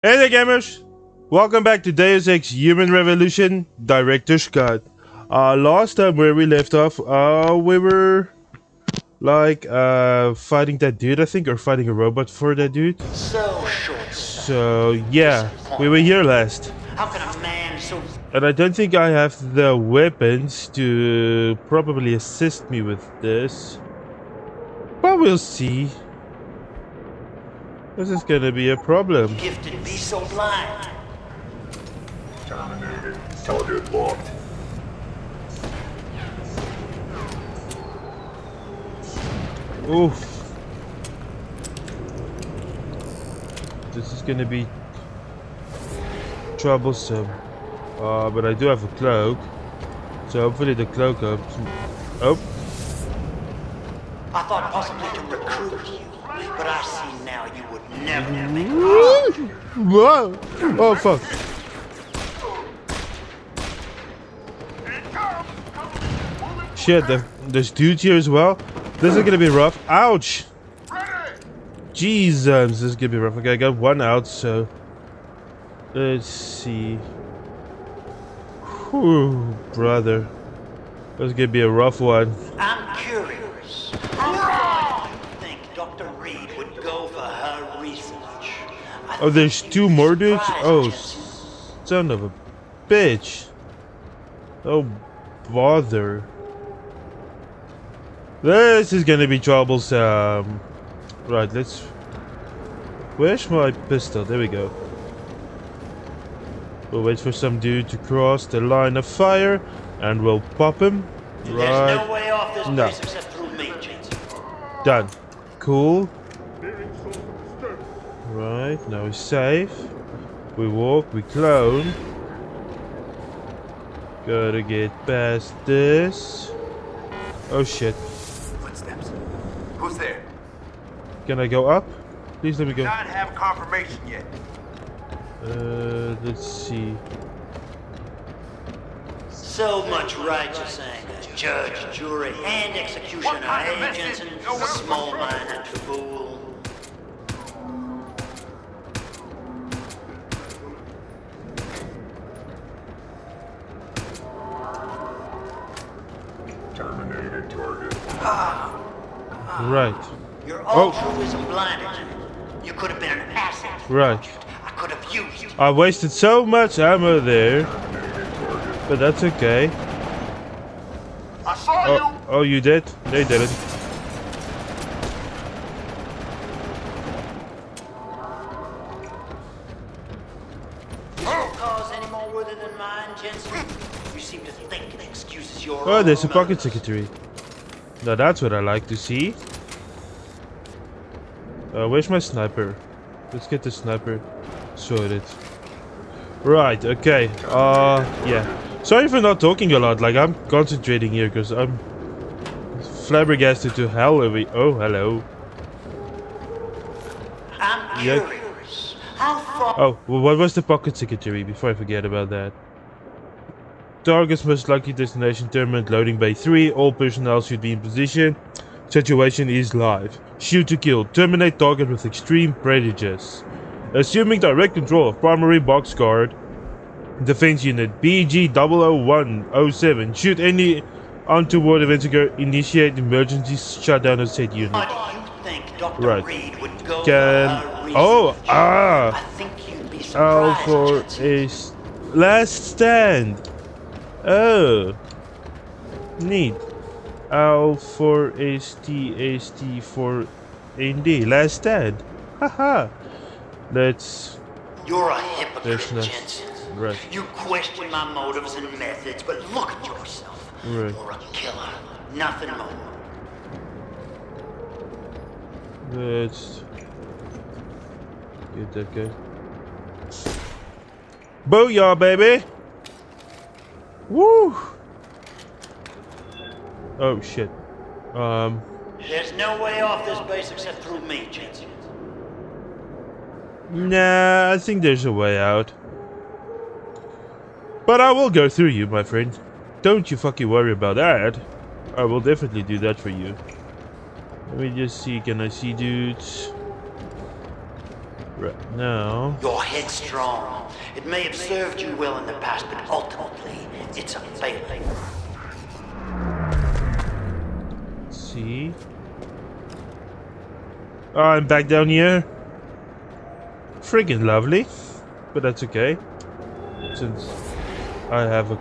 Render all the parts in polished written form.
Hey there, gamers! Welcome back to Deus Ex Human Revolution Director's Cut. Last time where we left off, we were like fighting that dude, I think, or fighting a robot for that dude. So short. So yeah, we were here last, How can a man so and I don't think I have the weapons to probably assist me with this, but we'll see. This is gonna be a problem. gifted be so blind? Terminated. Target locked. Oof. This is gonna be troublesome. But I do have a cloak. So hopefully the cloak helps me. Oh, I thought possibly to recruit you, but I see now you would never make it. whoa! Oh fuck! Shit, there's dudes here as well. This is gonna be rough. Ouch! Jesus, this is gonna be rough. Okay, I got one out, so let's see. Whew, brother, this is gonna be a rough one. I'm curious. How far do you think Dr. Reed would go for her research? Oh, there's two more dudes? Oh, son of a bitch. Oh, bother. This is gonna be troublesome. Right, let's... Where's my pistol? There we go. We'll wait for some dude to cross the line of fire, and we'll pop him. There's Right. no way off this No. place except through me, Jensen. Done. Cool. Right, now we're safe. We walk, we clone. Gotta get past this. Oh shit. Footsteps. Who's there? Can I go up? Please let me go. Not have confirmation yet. Let's see. So much righteous anger. Judge, jury, and executioner. What kind of Hey, message? Jensen, No, what- small-minded fool. Terminated target. Right, Your Oh. altruism blinded you. You could have been an asset. right. I could have used you. I wasted so much ammo there, but that's okay. I saw Oh, you did? They didn't. Cause any more worthy than mine, Jensen? You seem to think it excuses your Oh, there's a own pocket motives. secretary. Now that's what I like to see. Where's my sniper? Let's get the sniper sorted. Right, okay. Yeah. Sorry for not talking a lot. Like, I'm concentrating here because I'm flabbergasted to hell every... Oh, hello. I'm Yeah. curious. How far? Oh, well, what was the pocket secretary before I forget about that? Target's most likely destination terminate loading bay 3. All personnel should be in position. Situation is live. Shoot to kill. Terminate target with extreme prejudice. Assuming direct control of primary box guard. Defense unit BG-00107. Shoot any untoward events occur. Initiate emergency shutdown of said unit. Why do you think Dr. Right. Reed would go Can... for her research? Oh, I think you'd be L surprised, for Jensen. is last stand. Oh, neat. L for ST for ND. Last stand. Haha. Let's. You're a There's hypocrite, no- Jensen. Right. You question my motives and methods, but look at yourself. Right. You're a killer. Nothing more. Let's get that guy. Booyah, baby! Woo! Oh shit. There's no way off this base except through me, Jensen. Nah, I think there's a way out. But I will go through you, my friend. Don't you fucking worry about that. I will definitely do that for you. Let me just see, can I see dudes? Right now. You're headstrong. It may have served you well in the past, but ultimately, it's a failure. Let's see. Oh, I'm back down here. Friggin' lovely. But that's okay. Since I have a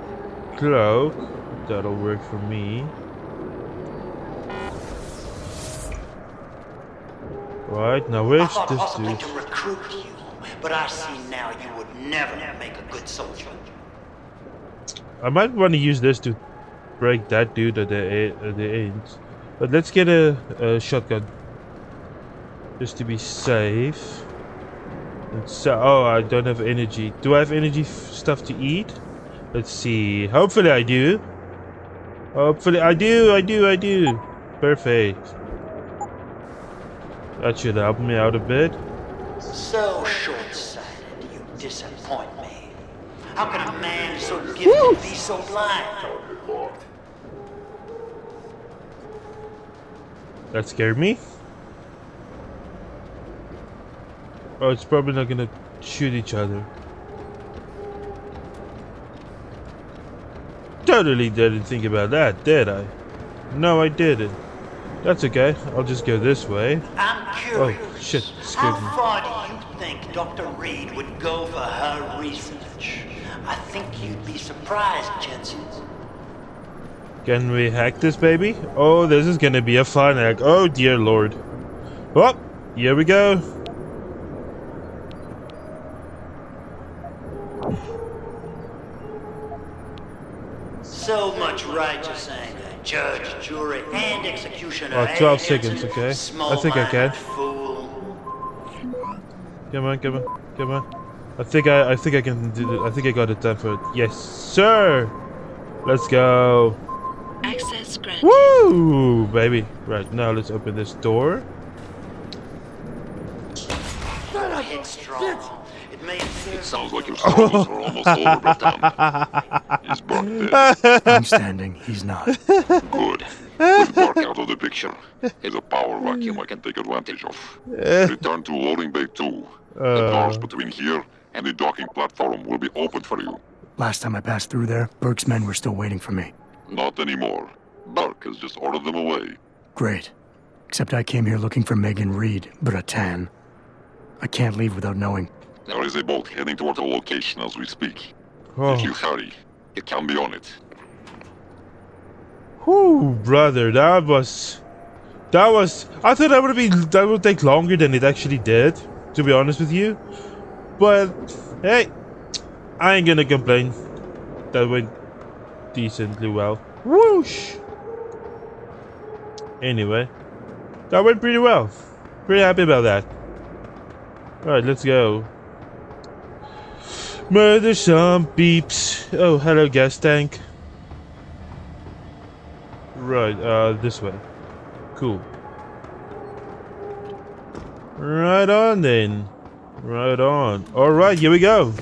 cloak, that'll work for me. Right, now I where's thought this possibly dude? to recruit you, but I see now you would never make a good soldier. I might want to use this to break that dude at the end. But let's get a shotgun. Just to be safe. So, oh, I don't have energy. Do I have energy stuff to eat? Let's see. Hopefully I do. Hopefully I do. Perfect. That should help me out a bit. So short-sighted, you disappoint me. How can a man so gifted be so blind? Locked. That scared me. Oh, it's probably not gonna shoot each other. Totally didn't think about that, did I? No, I didn't. That's okay. I'll just go this way. I'm curious. Oh, shit. Scared me. How far do you think Dr. Reed would go for her research? I think you'd be surprised, Jensen. Can we hack this baby? Oh, this is gonna be a fun hack. Oh, dear lord. Oh, here we go. So much righteous anger. Judge, jury, and executioner. Oh, 12 seconds, okay. I think I can. Fool. Come on. I think I can do it. I think I got it done for it. Yes, sir. Let's go. Access granted. Woo, baby. Right, now let's open this door. Headstrong. It may It sounds like your struggles are almost over, Bertan. Is Burke dead? I'm standing, he's not. Good. With Burke out of the picture, here's a power vacuum I can take advantage of. Return to loading bay 2. The doors between here and the docking platform will be open for you. Last time I passed through there, Burke's men were still waiting for me. Not anymore. Burke has just ordered them away. Great. Except I came here looking for Megan Reed, Bratan. I can't leave without knowing. There is a boat heading toward our location as we speak. Oh. If you hurry, it can be on it. Whoo, brother, that was. I thought that would take longer than it actually did, to be honest with you. But hey, I ain't gonna complain. That went decently well. Whoosh. Anyway, that went pretty well. Pretty happy about that. Alright, let's go. Murder some beeps. Oh, hello, gas tank. Right, this way. Cool. Right on then. Right on. Alright, here we go.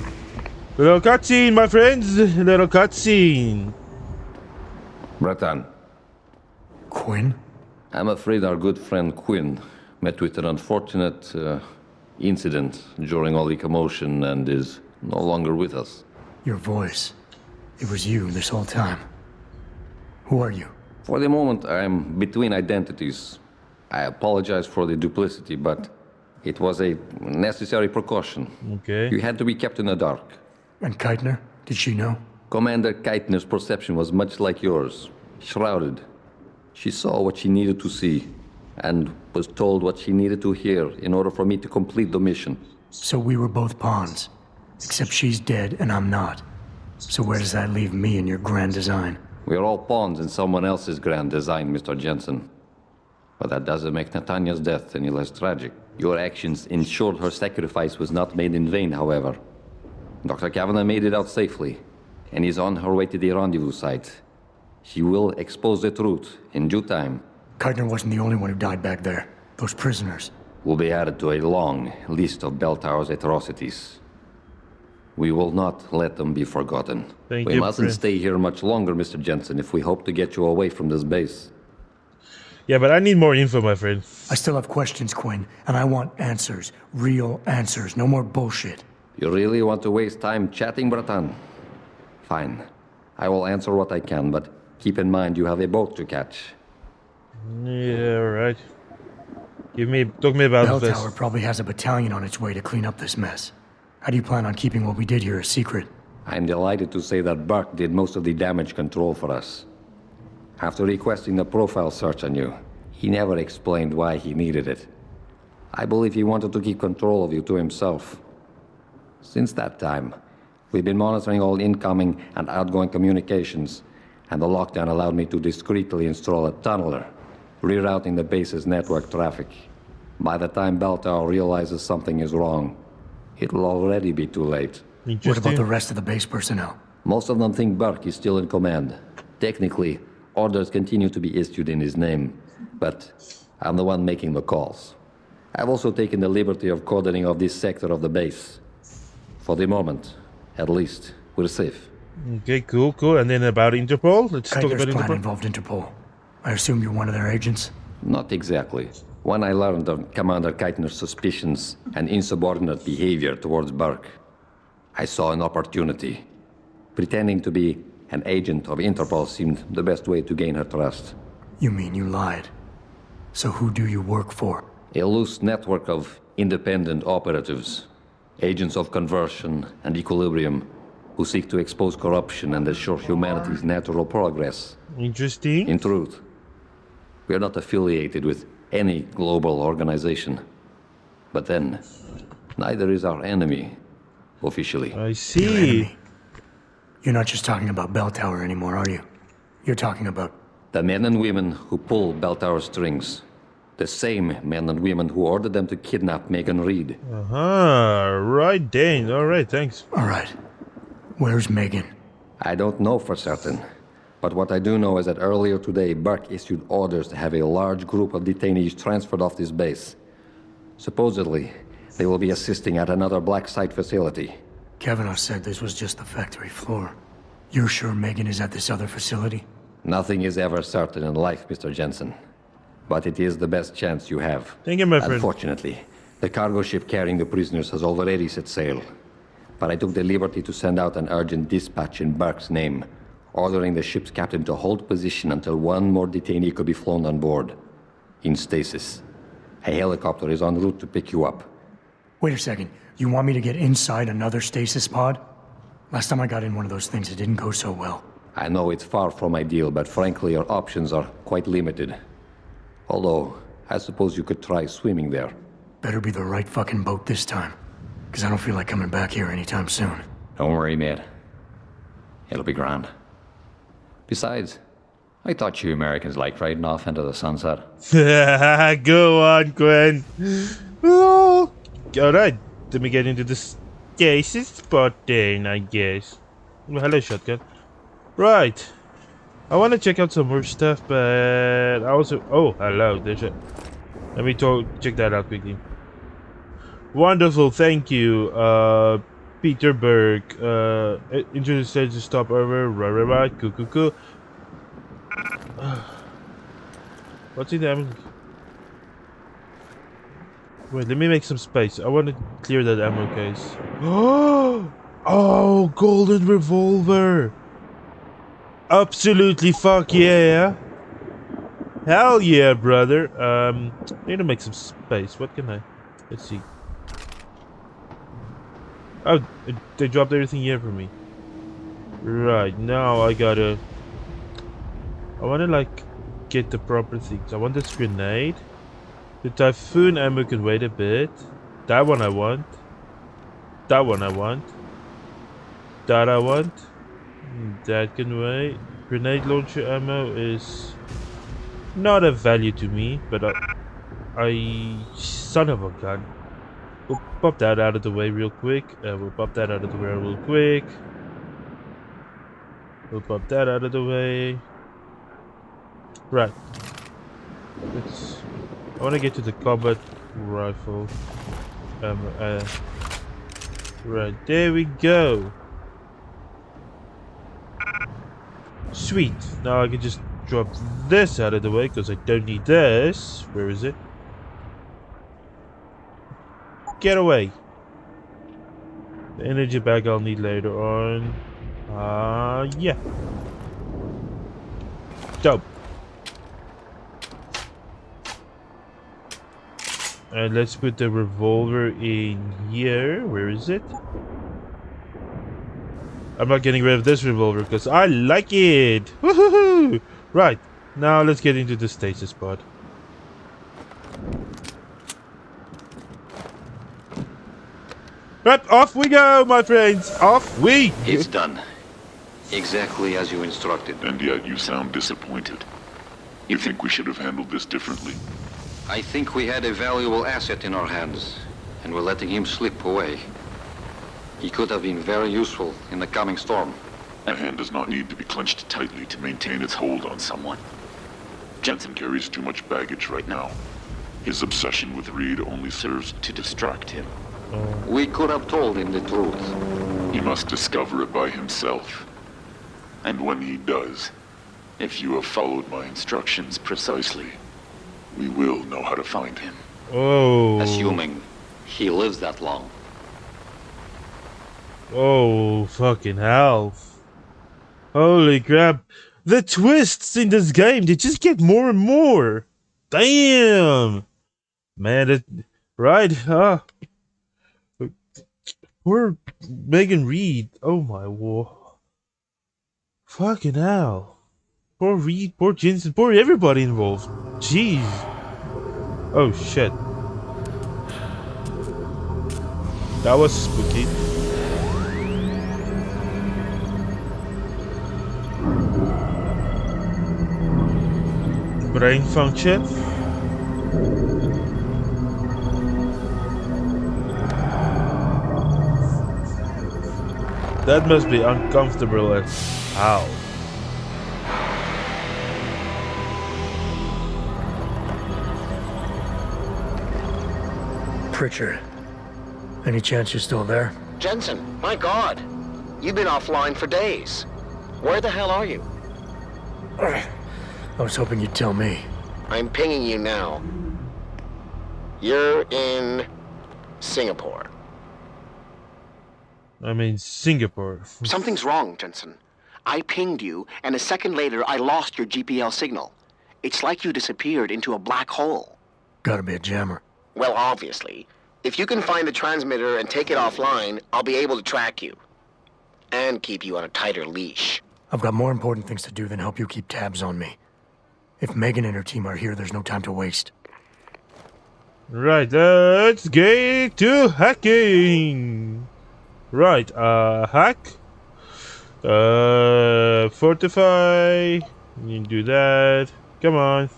Little cutscene, my friends. Little cutscene. Bratan, Quinn? I'm afraid our good friend Quinn met with an unfortunate incident during all the commotion and is no longer with us. Your voice. It was you this whole time. Who are you? For the moment, I'm between identities. I apologize for the duplicity, but it was a necessary precaution. Okay. You had to be kept in the dark. And Keitner? Did she know? Commander Keitner's perception was much like yours, shrouded. She saw what she needed to see, and was told what she needed to hear in order for me to complete the mission. So we were both pawns. Except she's dead and I'm not. So where does that leave me in your grand design? We're all pawns in someone else's grand design, Mr. Jensen. But that doesn't make Nathania's death any less tragic. Your actions ensured her sacrifice was not made in vain, however. Dr. Kavanagh made it out safely, and is on her way to the rendezvous site. She will expose the truth in due time. Keitner wasn't the only one who died back there. Those prisoners. Will be added to a long list of Bell Tower's atrocities. We will not let them be forgotten. Thank you, mustn't friend. stay here much longer, Mr. Jensen, if we hope to get you away from this base. Yeah, but I need more info, my friend. I still have questions, Quinn, and I want answers. Real answers. No more bullshit. You really want to waste time chatting, Bratan? Fine. I will answer what I can, but keep in mind you have a boat to catch. Yeah, right. Talk me about Bell this. Tower probably has a battalion on its way to clean up this mess. How do you plan on keeping what we did here a secret? I'm delighted to say that Burke did most of the damage control for us. After requesting a profile search on you, he never explained why he needed it. I believe he wanted to keep control of you to himself. Since that time, we've been monitoring all incoming and outgoing communications, and the lockdown allowed me to discreetly install a tunneler, rerouting the base's network traffic. By the time Bell Tower realizes something is wrong, it'll already be too late. What about the rest of the base personnel? Most of them think Burke is still in command. Technically, orders continue to be issued in his name, but I'm the one making the calls. I've also taken the liberty of coordinating of this sector of the base. For the moment, at least, we're safe. Okay, cool. And then about Interpol? Let's talk Kaiser's about plan Interpol. involved Interpol. I assume you're one of their agents? Not exactly. When I learned of Commander Keitner's suspicions and insubordinate behavior towards Burke, I saw an opportunity. Pretending to be an agent of Interpol seemed the best way to gain her trust. You mean you lied? So who do you work for? A loose network of independent operatives, agents of conversion and equilibrium, who seek to expose corruption and assure humanity's natural progress. Interesting. In truth, we are not affiliated with any global organization. But then, neither is our enemy, officially. I Your see. enemy. You're not just talking about Bell Tower anymore, are you? You're talking about... The men and women who pull Bell Tower strings. The same men and women who ordered them to kidnap Megan Reed. Right, Dane. Alright, thanks. All right. Where's Megan? I don't know for certain. But what I do know is that earlier today, Burke issued orders to have a large group of detainees transferred off this base. Supposedly, they will be assisting at another black site facility. Kavanaugh said this was just the factory floor. You're sure Megan is at this other facility? Nothing is ever certain in life, Mr. Jensen. But it is the best chance you have. Thank you, my friend. Unfortunately, the cargo ship carrying the prisoners has already set sail. But I took the liberty to send out an urgent dispatch in Burke's name, ordering the ship's captain to hold position until one more detainee could be flown on board. In stasis. A helicopter is en route to pick you up. Wait a second. You want me to get inside another stasis pod? Last time I got in one of those things, it didn't go so well. I know it's far from ideal, but frankly, your options are quite limited. Although, I suppose you could try swimming there. Better be the right fucking boat this time. Because I don't feel like coming back here anytime soon. Don't worry, mate. It'll be grand. Besides, I thought you Americans liked riding off into the sunset. Go on, Gwen. Oh. Alright, let me get into the stasis spot then, I guess. Well, hello, shotgun. Right. I want to check out some more stuff, but I also... Oh, hello. There's a... Let me check that out quickly. Wonderful, thank you. Peter Burke. Introduce stage to stop over. Right. Cool. What's in the... Wait, let me make some space. I want to clear that ammo case. Oh, golden revolver. Absolutely fuck yeah. Hell yeah, brother. Need to make some space. What can I... Let's see. Oh, they dropped everything here for me. Right, now I gotta... I wanna like get the proper things. I want this grenade. The Typhoon ammo can wait a bit. That one I want. That one I want. That I want. That can wait. Grenade launcher ammo is not of value to me, but I son of a gun. We'll pop that out of the way real quick. We'll pop that out of the way real quick. We'll pop that out of the way. Right. I want to get to the combat rifle. Right, there we go. Sweet. Now I can just drop this out of the way because I don't need this. Where is it? Get away. The energy bag I'll need later on. Yeah. Dope. And let's put the revolver in here. Where is it? I'm not getting rid of this revolver because I like it. Woohoo! Right, now let's get into the stasis pod. Right, off we go, my friends. Off we go. It's done. Exactly as you instructed. And yet you sound disappointed. You think we should have handled this differently? I think we had a valuable asset in our hands, and we're letting him slip away. He could have been very useful in the coming storm. A hand does not need to be clenched tightly to maintain its hold on someone. Jensen carries too much baggage right now. His obsession with Reed only serves to distract him. We could have told him the truth. He must discover it by himself. And when he does, if you have followed my instructions precisely, we will know how to find him. Oh. Assuming he lives that long. Oh, fucking hell. Holy crap. The twists in this game, they just get more and more. Damn. Man, it... Right, poor Megan Reed. Oh my war. Fucking hell. Poor Reed, poor Jensen, poor everybody involved. Jeez. Oh shit. That was spooky. Brain function. That must be uncomfortable as hell. Pritchard, any chance you're still there? Jensen, my God. You've been offline for days. Where the hell are you? I was hoping you'd tell me. I'm pinging you now. You're in Singapore. I mean, Singapore. Something's wrong, Jensen. I pinged you, and a second later, I lost your GPL signal. It's like you disappeared into a black hole. Gotta be a jammer. Well, obviously. If you can find the transmitter and take it offline, I'll be able to track you. And keep you on a tighter leash. I've got more important things to do than help you keep tabs on me. If Megan and her team are here, there's no time to waste. Right, let's get to hacking. Right, hack. Fortify. You do that. Come on.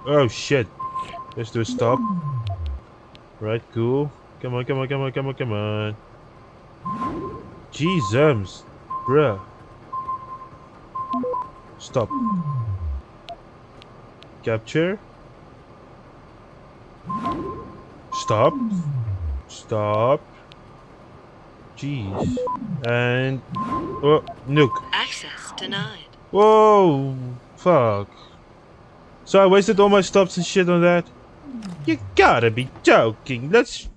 Oh shit. Let's do a stop. Right, cool. Come on, come on, come on, come on, come on. Jesus, bruh. Stop. Capture. Stop. Stop. Jeez. And... oh, nuke. Access denied. Whoa! Fuck. So I wasted all my stops and shit on that? You gotta be joking. Let's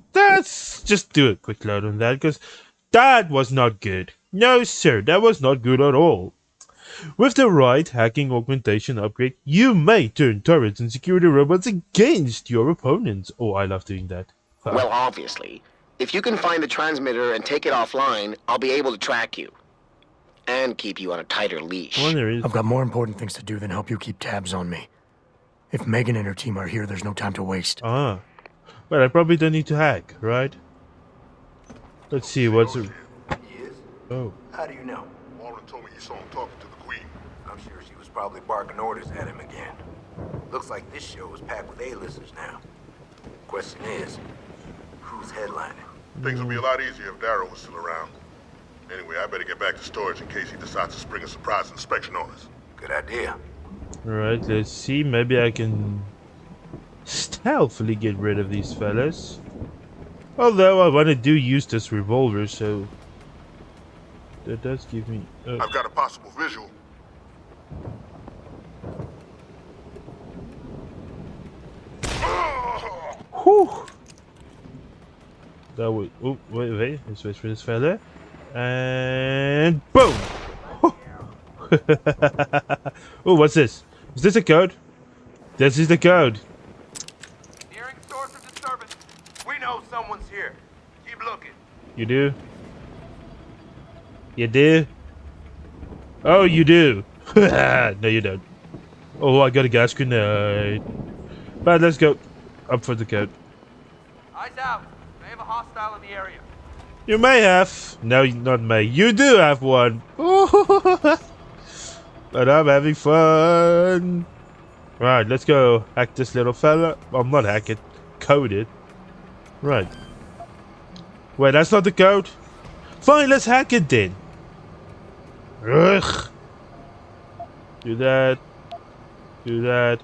just do a quick load on that, because that was not good. No sir, that was not good at all. With the right hacking augmentation upgrade, you may turn turrets and security robots against your opponents. Oh, I love doing that. Fuck. Well, obviously. If you can find the transmitter and take it offline, I'll be able to track you. And keep you on a tighter leash. I've got more important things to do than help you keep tabs on me. If Megan and her team are here, there's no time to waste. Ah. Well, I probably don't need to hack, right? Let's see, what's it? He is? Oh. How do you know? Warren told me you saw him talking to the Queen. I'm sure she was probably barking orders at him again. Looks like this show is packed with A-listers now. Question is, who's headlining? Things would be a lot easier if Darrow was still around. Anyway, I better get back to storage in case he decides to spring a surprise inspection on us. Good idea. Alright, let's see. Maybe I can stealthily get rid of these fellas. Although I want to use this revolver, so... That does give me... I've got a possible visual. Whew! That would... Oh, wait. Let's wait for this fella. And... boom! Oh, what's this? Is this a code? This is the code. Nearing source of disturbance. We know someone's here. Keep looking. You do? You do? Oh, you do. No, you don't. Oh, I got a gas grenade. But let's go up for the code. Eyes out. They have a hostile in the area. You may have. No, not may. You do have one. But I'm having fun. Right, let's go hack this little fella. Well, not hack it. Code it. Right. Wait, that's not the code? Fine, let's hack it then. Ugh. Do that. Do that.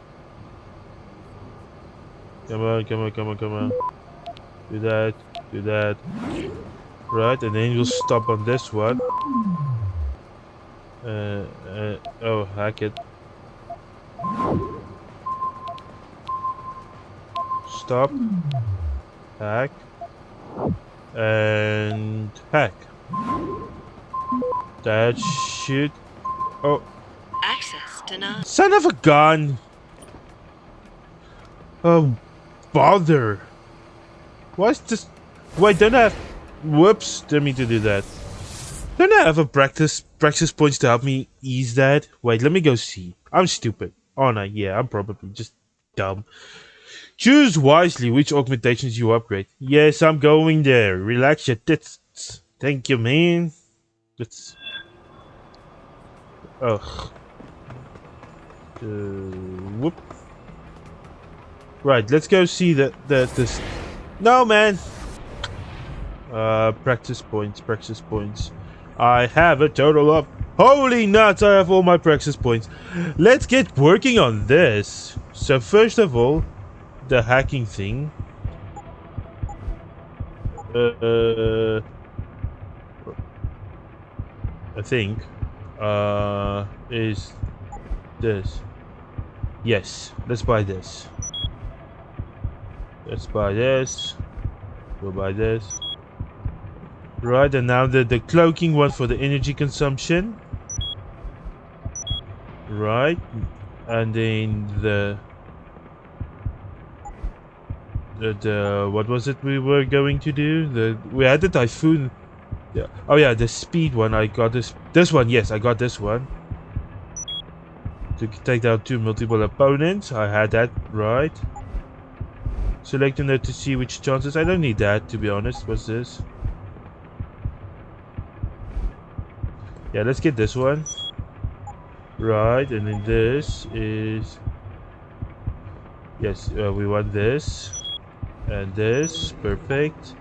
Come on. Do that. Do that. Right, and then you'll stop on this one. Oh, hack it. Stop. Hack. And hack. That should... Oh. Access denied. Son of a gun! Oh, bother. Why is this... Wait, don't I have... Whoops, didn't mean to do that. Don't I have a practice points to help me ease that? Wait, let me go see. I'm stupid. Oh no, yeah, I'm probably just dumb. Choose wisely which augmentations you upgrade. Yes, I'm going there. Relax your tits. Thank you, man. Let's... Ugh. Whoop. Right, let's go see this. No, man. Practice points. I have a total of... Holy nuts, I have all my practice points. Let's get working on this. So first of all, the hacking thing. I think is this. Yes, let's buy this. Let's buy this. We'll buy this. Right, and now the cloaking one for the energy consumption. Right, and then the what was it we were going to do? We had the typhoon. Yeah. Oh yeah, the speed one. I got this one. Yes, I got this one. To take down 2 multiple opponents. I had that right. Select a note to see which chances. I don't need that, to be honest. What's this? Yeah, let's get this one. Right, and then this is... Yes, we want this. And this. Perfect.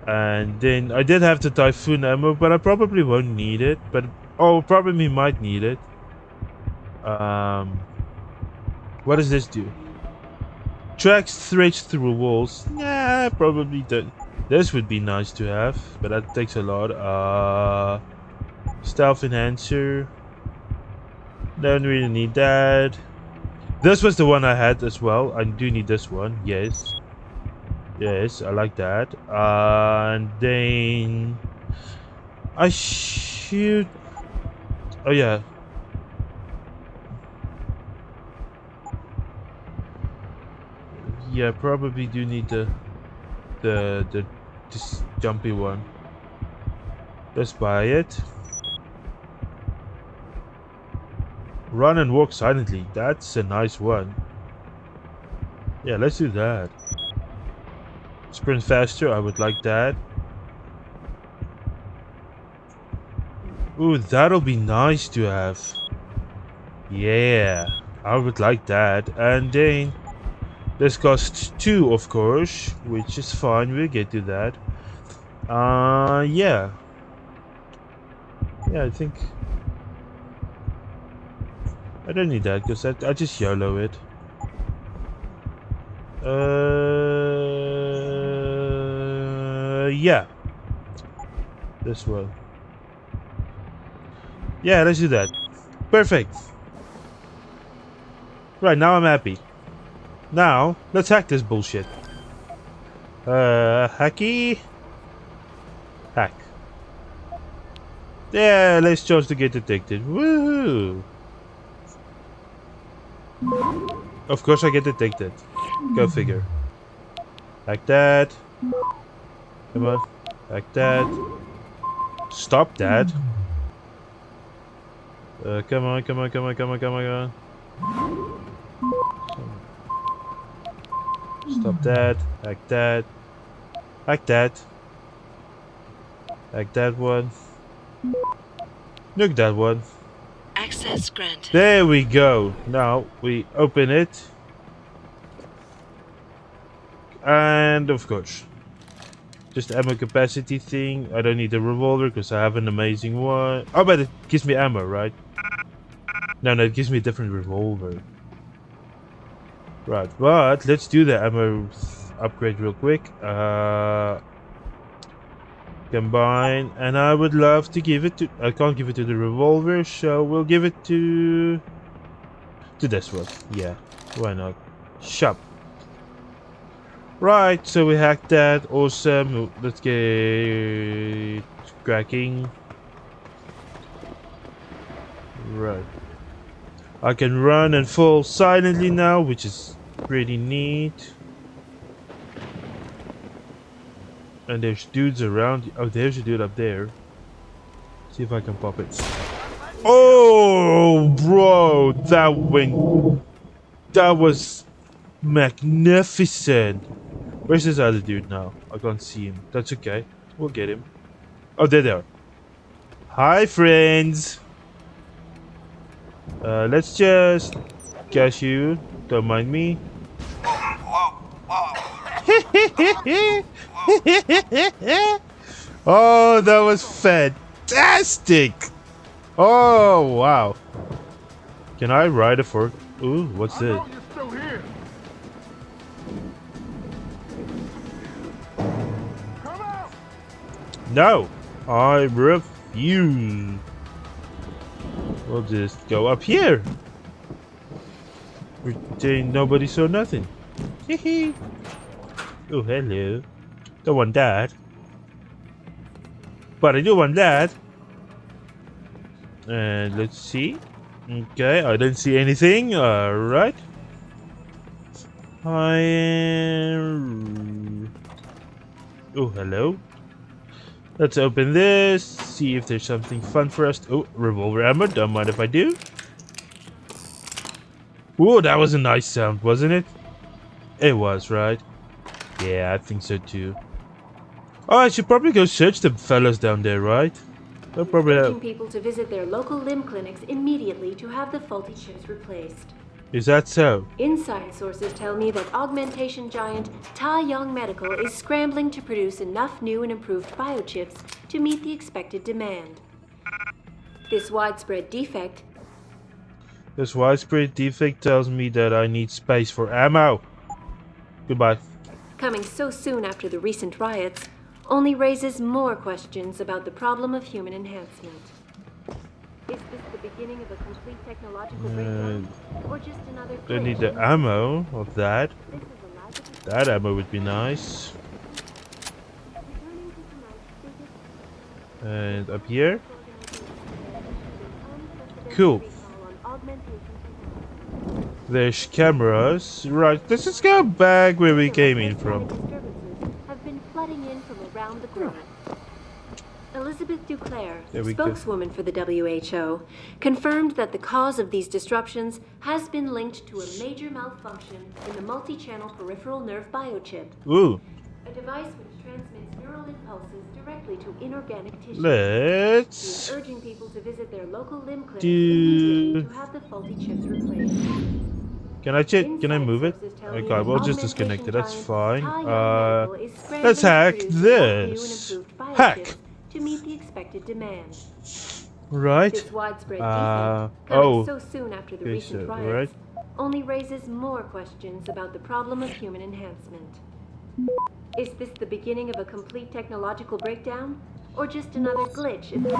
And then I did have the typhoon ammo, but I probably won't need it. But oh, probably might need it. What does this do? Tracks threads through walls. Nah, probably don't. This would be nice to have, but that takes a lot. Stealth enhancer. Don't really need that. This was the one I had as well. I do need this one. Yes. Yes, I like that. And then I should... Oh yeah. Yeah, probably do need this jumpy one. Let's buy it. Run and walk silently. That's a nice one. Yeah, let's do that. Sprint faster. I would like that. Ooh, that'll be nice to have. Yeah, I would like that. And then this costs 2, of course, which is fine. We'll get to that. Yeah. Yeah, I think I don't need that because I just YOLO it. Yeah. This one. Yeah, let's do that. Perfect. Right, now I'm happy. Now, let's hack this bullshit. Hacky? Hack. Yeah, let's choose to get detected. Woohoo! Of course I get detected. Go figure. Like that. Come on. Like that. Stop that. Come on, come on, come on, come on, come on, come on. Stop that. Like that. Like that. Like that one. Look that one. Access granted. There we go. Now we open it. And of course, just ammo capacity thing. I don't need a revolver because I have an amazing one. Oh, but it gives me ammo, right? No, it gives me a different revolver. Right, but let's do the ammo upgrade real quick. Combine, and I would love to give it to. I can't give it to the revolver, so we'll give it to this one. Yeah, why not? Shop. Right, so we hacked that. Awesome. Let's get cracking. Right. I can run and fall silently now, which is pretty neat. And there's dudes around. Oh, there's a dude up there. See if I can pop it. Oh, bro, that was magnificent. Where's this other dude now? I can't see him. That's okay. We'll get him. Oh, there they are. Hi, friends. Let's just catch you. Don't mind me. Oh, that was fantastic. Oh, wow. Can I ride a fork? Ooh, what's this? No, I refuse. We'll just go up here. Pretend nobody saw nothing. Hehe. Oh, hello. Don't want that. But I do want that. And let's see. Okay, I don't see anything. Alright. I am... Oh, hello. Let's open this. See if there's something fun for us. Oh, revolver ammo. Don't mind if I do. Whoa, that was a nice sound, wasn't it? It was, right? Yeah, I think so too. Oh, I should probably go search the fellas down there, right? They'll probably Urging people to visit their local limb clinics immediately to have the faulty chips replaced. Is that so? Inside sources tell me that augmentation giant Tai Young Medical is scrambling to produce enough new and improved biochips to meet the expected demand. This widespread defect tells me that I need space for ammo. Goodbye. coming so soon after the recent riots, only raises more questions about the problem of human enhancement. Is this the beginning of a complete technological breakdown, or just another I need glitch? the ammo of that. This is a logical That ammo would be nice. returning to tonight's biggest And up here. unprecedented Cool. recall on augmentation technology. There's cameras. Right, let's just go back where we came in from. Disturbances have been flooding in from around the globe. Elizabeth Duclair, There we go. spokeswoman for the WHO, confirmed that the cause of these disruptions has been linked to a major malfunction in the multi-channel peripheral nerve biochip, Ooh. a device which transmits neural impulses directly to inorganic tissue. Let's She is urging people to visit their local limb clinics do. immediately to have the faulty chips replaced. Can I move it? Okay, we'll just disconnect it. That's fine. Let's hack this. Hack. To meet the expected demand. Right. This widespread Oh. defect, coming so soon after the Okay, recent so, riots, only raises more questions about the problem of human enhancement. Is this the beginning of a complete technological breakdown, or just another glitch in the...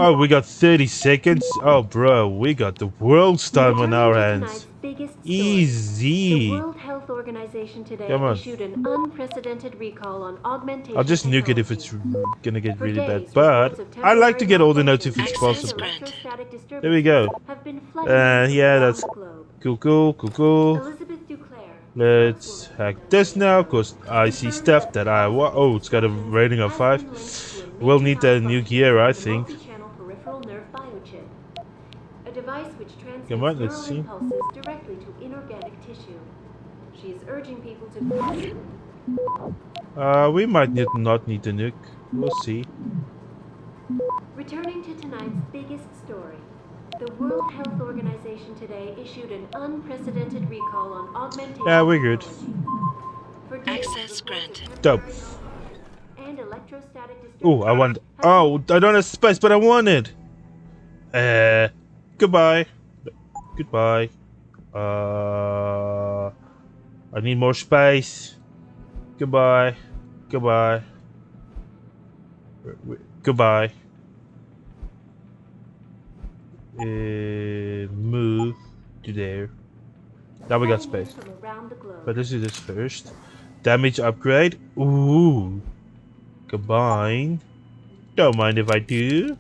Oh, we got 30 seconds. Oh, bro, we got the world's time on our Returning to hands. tonight's biggest story. The Easy. World Health Organization today Come on. issued an unprecedented recall on augmentation I'll just nuke it if technology. it's gonna get For really days, bad. But reports of I like to get all the notes if temporary it's Access possible. granted. electrostatic There we go. disturbances have been flooding systems Yeah, around that's the globe. cool. Elizabeth Duclair, Let's spokeswoman hack for this WHO, now, cause I see stuff that I want. Oh, it's got a rating of 5. We'll need a nuke here, I think. multi-channel peripheral nerve biochip, a device which transmits Come on, let's neural see. impulses directly to inorganic tissue. She is urging people to We might not need the nuke. We'll see. Returning to tonight's biggest story. The World Health Organization today issued an unprecedented recall on augmentation Yeah, we're good. technology. For days, Access reports of granted. Dope. and electrostatic Oh, I want. disturbances have Oh, I don't have space, but I want it. Goodbye. Goodbye. I need more space. Goodbye. Goodbye. Goodbye. Move to there. Now we got space. from around the globe. But let's do this first. Damage upgrade. Ooh. Combine. Don't mind if I do.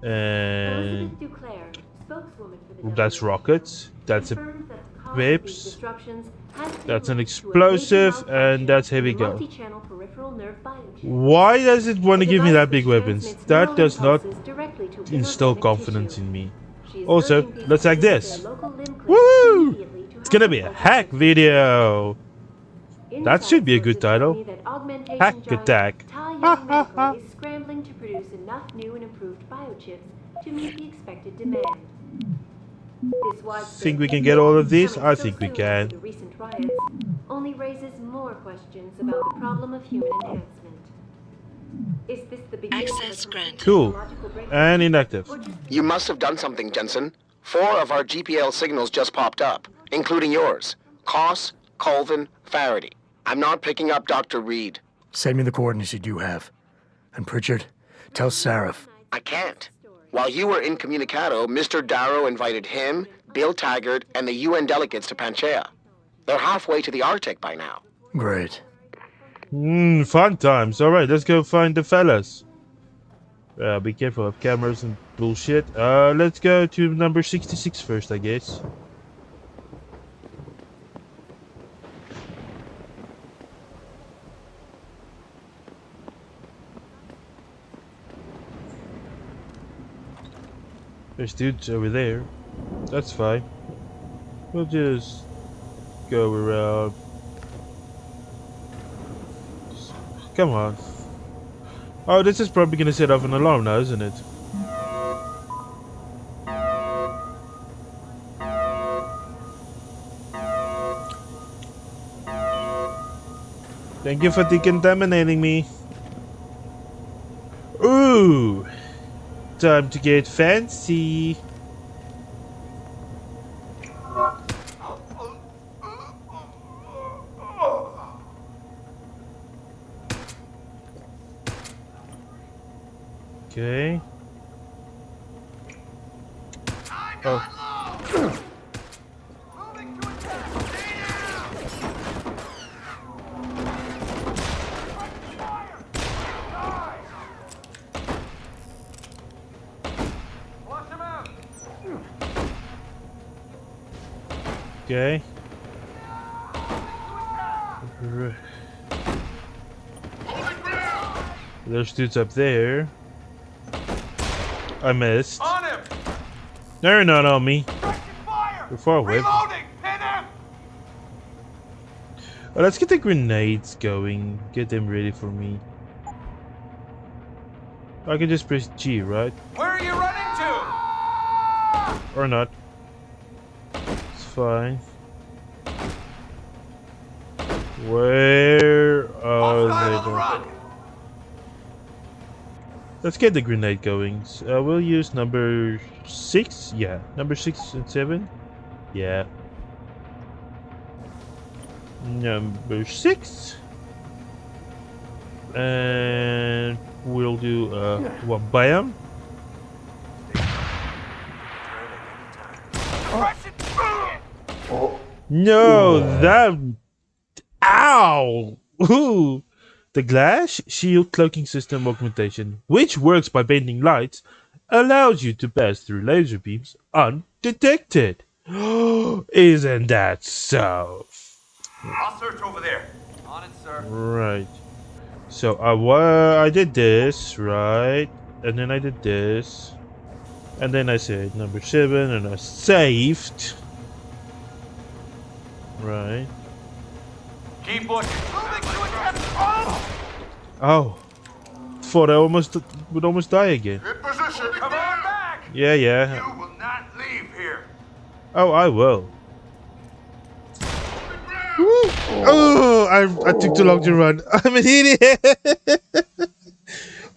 And Elizabeth Duclair, spokeswoman for the that's WHO, rockets. That's a confirms that the cause of whips. these disruptions has been That's an linked to a explosive, major and that's malfunction in heavy the go. multi-channel peripheral nerve biochip. Why does it want to A give me device that big which weapons? transmits That neural does not impulses directly to instill inorganic confidence tissue. in me. She is Also, urging people let's to hack visit this. their local limb clinic Woo! immediately to It's have gonna their be a blood hack tested. video. That should be a Inside good sources tell title. me that augmentation Hack giant attack. Tai Ha, Young ha, ha. Medical is scrambling to produce enough new and improved biochips to meet the expected demand. This widespread Think we can technology get all of these? coming I so think we soon can. after the recent riots only raises more questions about the problem of human enhancement. Is this the beginning Access of a granted. Cool. technological breakthrough? And inactive. Or just You must have done something, Jensen. 4 of our GPL signals just popped up, including yours. Koss, Colvin, Faraday. I'm not picking up Dr. Reed. Send me the coordinates you do have. And Pritchard, tell Sarif. I can't. While you were incommunicado, Mr. Darrow invited him, Bill Taggart, and the UN delegates to Panchea. They're halfway to the Arctic by now. Great. Fun times. Alright, let's go find the fellas. Be careful of cameras and bullshit. Let's go to number 66 first, I guess. There's dudes over there. That's fine. We'll just go around. Come on. Oh, this is probably gonna set off an alarm now, isn't it? Thank you for decontaminating me. Ooh! Time to get fancy. Okay. Oh. Okay. There's dudes up there. I missed. On him! They're not on me. Fire! They're far away. Reloading! Pin him! Well, let's get the grenades going. Get them ready for me. I can just press G, right? Where are you running to? Or not. It's fine. Where are Outside they on the going? run! Let's get the grenade going. We'll use number 6. Yeah, number 6 and 7. Yeah. Number 6. And we'll do what, bam? No, that... Ow! Ooh. The glass shield cloaking system augmentation, which works by bending lights, allows you to pass through laser beams undetected. Isn't that so? I'll search over there. On it, sir. Right. So I did this, right? And then I did this. And then I said number 7 and I saved. Right. Keep looking. Moving to attack. Oh. Thought I would almost die again. In position. Come on back. Yeah, yeah. You will not leave here. Oh, I will. Woo. Oh, I took too long to run. I'm an idiot. I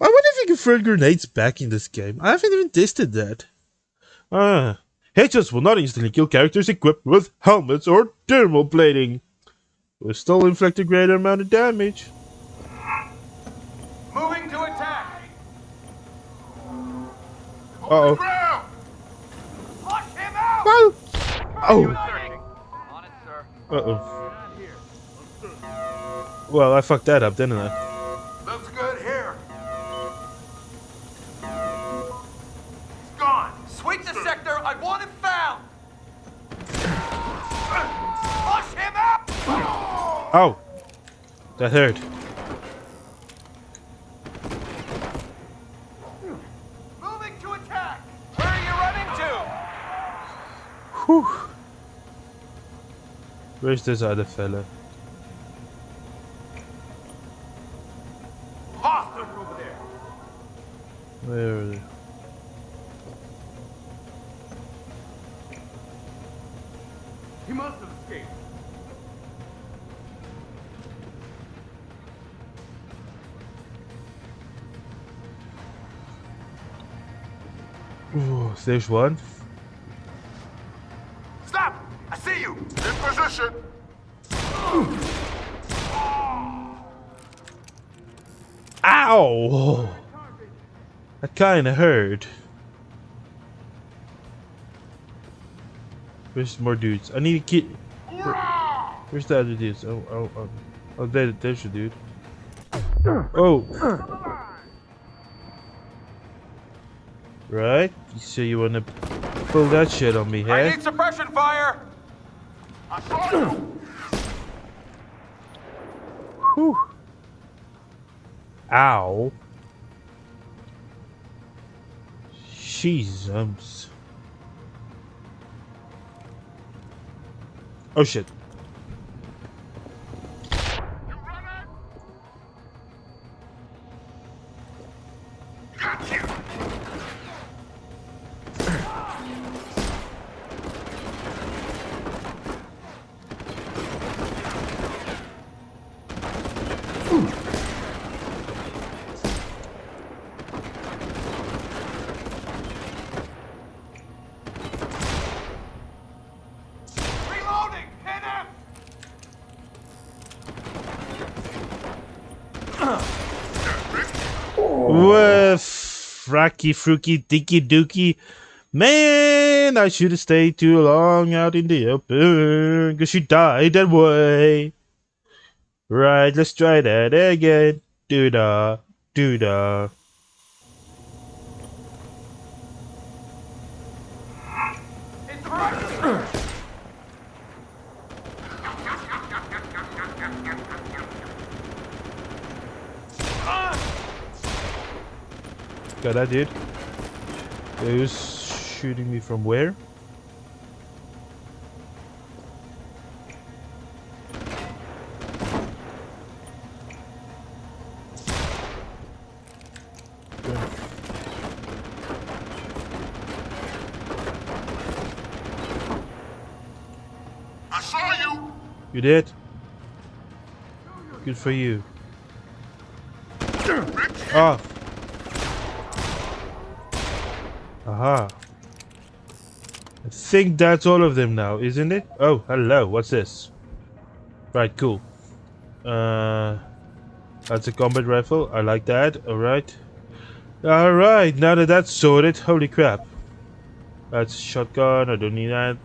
wonder if you can throw grenades back in this game. I haven't even tested that. Headshots will not instantly kill characters equipped with helmets or thermal plating. Will still inflict a greater amount of damage. Moving to attack. Uh-oh. Flush him out. Oh. Oh. On it, sir. Uh-oh. Well, I fucked that up, didn't I? Looks good here. He's gone. Sweep the sector. I want him found. Flush him out. Oh. That hurt. Moving to attack. Where are you running to? Whew. Where's this other fella? Hostile over there. Where are they? He must have escaped. Ooh, there's one. Stop! I see you. In position. Ow! That kinda hurt. Where's more dudes? I need to keep. Where's the other dudes? Oh, there's the dude. Oh! Right? So you wanna pull that shit on me, I huh? need suppression fire. I saw you. Whew. Ow. Jeezums. Oh shit. Got you. Reloading. Hit him. Fracky frooky dicky dookie. Man, I should have stayed too long out in the open, cause she died that way. Right, let's try that again. Doo-da, doo-da. It's right. Got that dude. Who's shooting me from where? I saw you. You did? Good for you. Ah. Aha. I think that's all of them now, isn't it? Oh, hello. What's this? Right, cool. That's a combat rifle. I like that. Alright. Alright, now that that's sorted. Holy crap. That's a shotgun. I don't need that.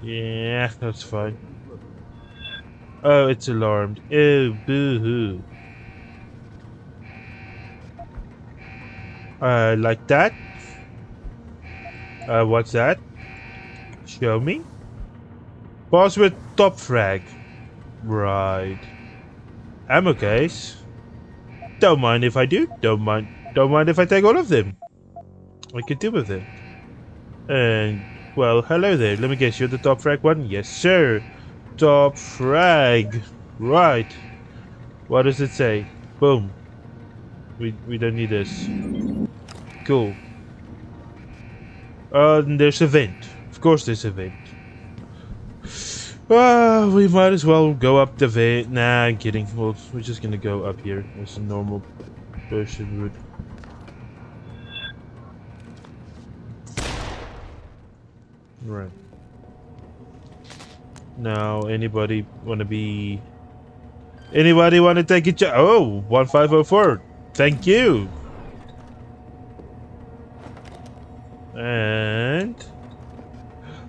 Yeah, that's fine. Oh, it's alarmed. Oh, boo-hoo. Like that? What's that? Show me. Password top frag. Right. Ammo case. Don't mind if I do. Don't mind if I take all of them. I can deal with it. And, well, hello there. Let me guess, you're the top frag one? Yes, sir. Top frag. Right. What does it say? Boom. We don't need this. Cool. There's a vent. Of course there's a vent. We might as well go up the vent. Nah, I'm kidding. Well, we're just gonna go up here as a normal person would. Right. Now, anybody wanna take a job? Oh, 1504. Thank you. And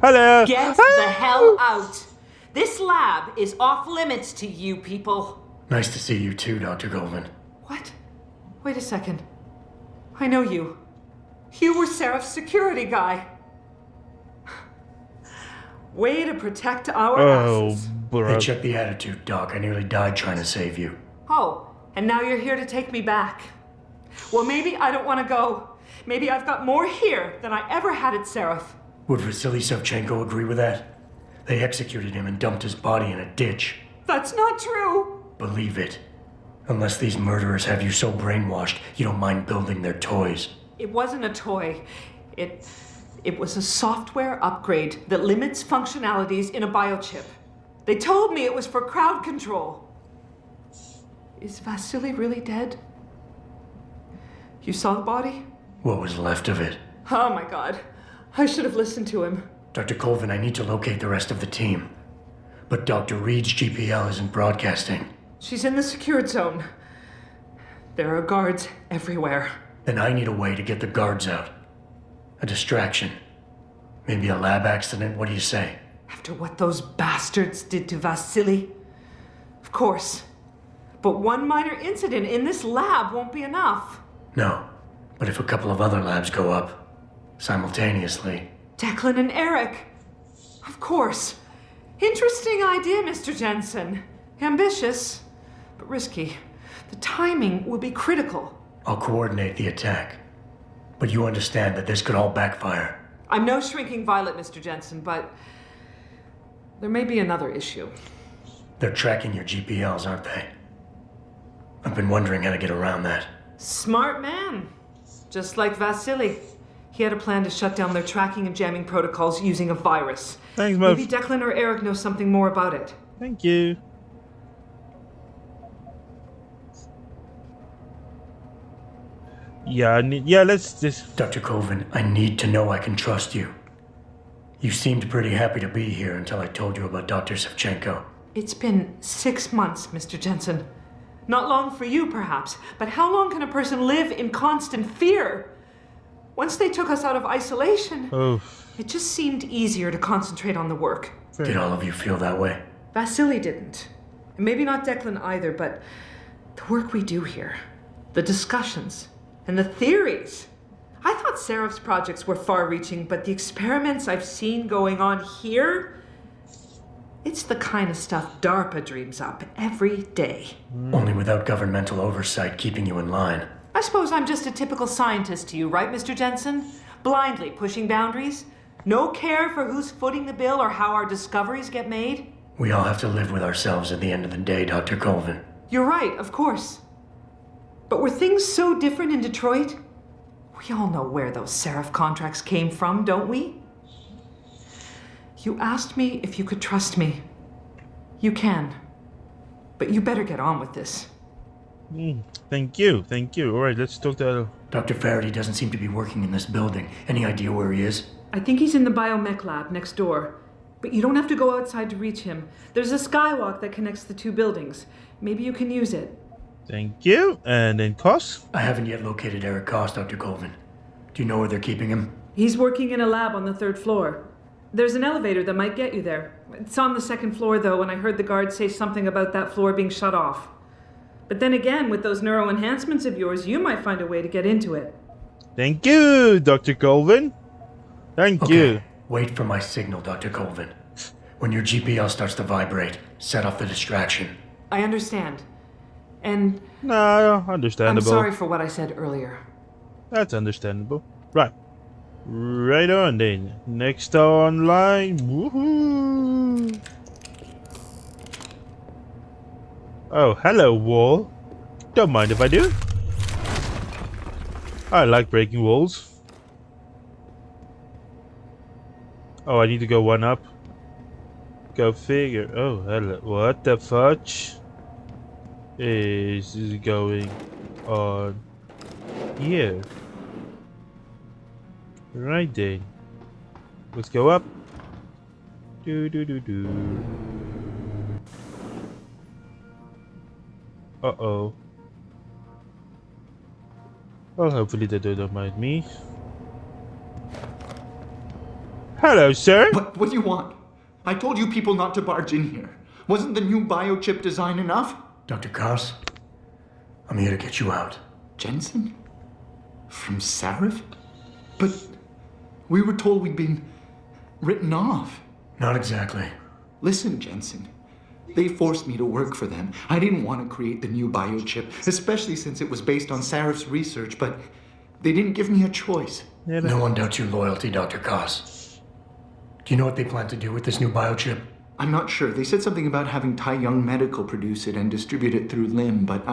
hello. Get the hell out. This lab is off limits to you people. Nice to see you too, Dr. Goldman. What? Wait a second. I know you. You were Seraph's security guy. Way to protect our asses. Hey, check the attitude, Doc. I nearly died trying to save you. Oh, and now you're here to take me back. Well, maybe I don't want to go. Maybe I've got more here than I ever had at Seraph. Would Vasily Savchenko agree with that? They executed him and dumped his body in a ditch. That's not true. Believe it. Unless these murderers have you so brainwashed, you don't mind building their toys. It wasn't a toy. It was a software upgrade that limits functionalities in a biochip. They told me it was for crowd control. Is Vasily really dead? You saw the body? What was left of it? Oh my god. I should have listened to him. Dr. Colvin, I need to locate the rest of the team. But Dr. Reed's GPL isn't broadcasting. She's in the secured zone. There are guards everywhere. Then I need a way to get the guards out. A distraction. Maybe a lab accident, what do you say? After what those bastards did to Vasily? Of course. But one minor incident in this lab won't be enough. No. But if a couple of other labs go up, simultaneously... Declan and Eric. Of course. Interesting idea, Mr. Jensen. Ambitious, but risky. The timing will be critical. I'll coordinate the attack. But you understand that this could all backfire. I'm no shrinking violet, Mr. Jensen, but there may be another issue. They're tracking your GPLs, aren't they? I've been wondering how to get around that. Smart man. Just like Vasily. He had a plan to shut down their tracking and jamming protocols using a virus. Thanks, Murph. Maybe Declan or Eric know something more about it. Thank you. Yeah, let's just... Dr. Colvin, I need to know I can trust you. You seemed pretty happy to be here until I told you about Dr. Savchenko. It's been 6 months, Mr. Jensen. Not long for you, perhaps, but how long can a person live in constant fear? Once they took us out of isolation, it just seemed easier to concentrate on the work. Did all of you feel that way? Vasily didn't. And maybe not Declan either, but the work we do here, the discussions, and the theories. I thought Seraph's projects were far-reaching, but the experiments I've seen going on here, it's the kind of stuff DARPA dreams up every day. Only without governmental oversight keeping you in line. I suppose I'm just a typical scientist to you, right, Mr. Jensen? Blindly pushing boundaries? No care for who's footing the bill or how our discoveries get made? We all have to live with ourselves at the end of the day, Dr. Colvin. You're right, of course. But were things so different in Detroit? We all know where those Seraph contracts came from, don't we? You asked me if you could trust me. You can. But you better get on with this. Thank you. All right, let's talk to... Dr. Faraday doesn't seem to be working in this building. Any idea where he is? I think he's in the biomech lab next door. But you don't have to go outside to reach him. There's a skywalk that connects the two buildings. Maybe you can use it. Thank you. And then Koss? I haven't yet located Eric Koss, Dr. Colvin. Do you know where they're keeping him? He's working in a lab on the 3rd floor. There's an elevator that might get you there. It's on the second floor, though, and I heard the guard say something about that floor being shut off. But then again, with those neuro enhancements of yours, you might find a way to get into it. Thank you, Dr. Colvin. Thank you. Wait for my signal, Dr. Colvin. When your GPL starts to vibrate, set off the distraction. I understand. And No, understandable. I'm sorry for what I said earlier. That's understandable. Right. Right on then. Next online. Woohoo! Oh, hello, wall. Don't mind if I do. I like breaking walls. Oh, I need to go one up. Go figure. Oh, hello. What the fudge is going on here? Right then. Let's go up. Do do do do. Uh-oh. Well, hopefully they don't mind me. Hello, sir. What do you want? I told you people not to barge in here. Wasn't the new biochip design enough? Dr. Koss, I'm here to get you out. Jensen? From Sarif? But we were told we'd been written off. Not exactly. Listen, Jensen. They forced me to work for them. I didn't want to create the new biochip, especially since it was based on Sarif's research, but they didn't give me a choice. No one doubts your loyalty, Dr. Koss. Do you know what they plan to do with this new biochip? I'm not sure. They said something about having Tai Young Medical produce it and distribute it through LIM, but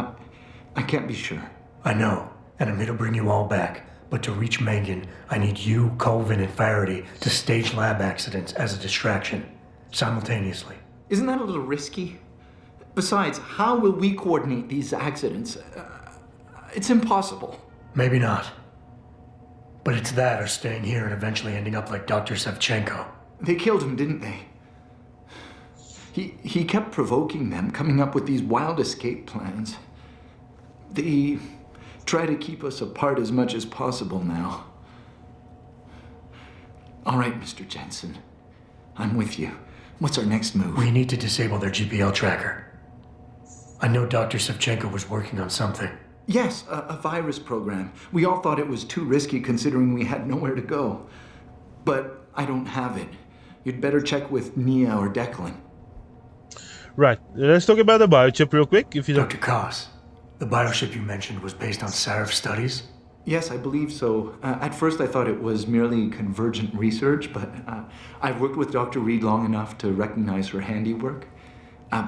I can't be sure. I know, and I'm here to bring you all back. But to reach Megan, I need you, Colvin, and Faraday to stage lab accidents as a distraction, simultaneously. Isn't that a little risky? Besides, how will we coordinate these accidents? It's impossible. Maybe not. But it's that or staying here and eventually ending up like Dr. Sevchenko. They killed him, didn't they? He kept provoking them, coming up with these wild escape plans. They try to keep us apart as much as possible now. All right, Mr. Jensen. I'm with you. What's our next move? We need to disable their GPL tracker. I know Dr. Sevchenko was working on something. Yes, a virus program. We all thought it was too risky considering we had nowhere to go. But I don't have it. You'd better check with Nia or Declan. Right, let's talk about the biochip real quick, if you don't... Dr. Koss, the biochip you mentioned was based on Sarif studies? Yes, I believe so. At first I thought it was merely convergent research, but I've worked with Dr. Reed long enough to recognize her handiwork.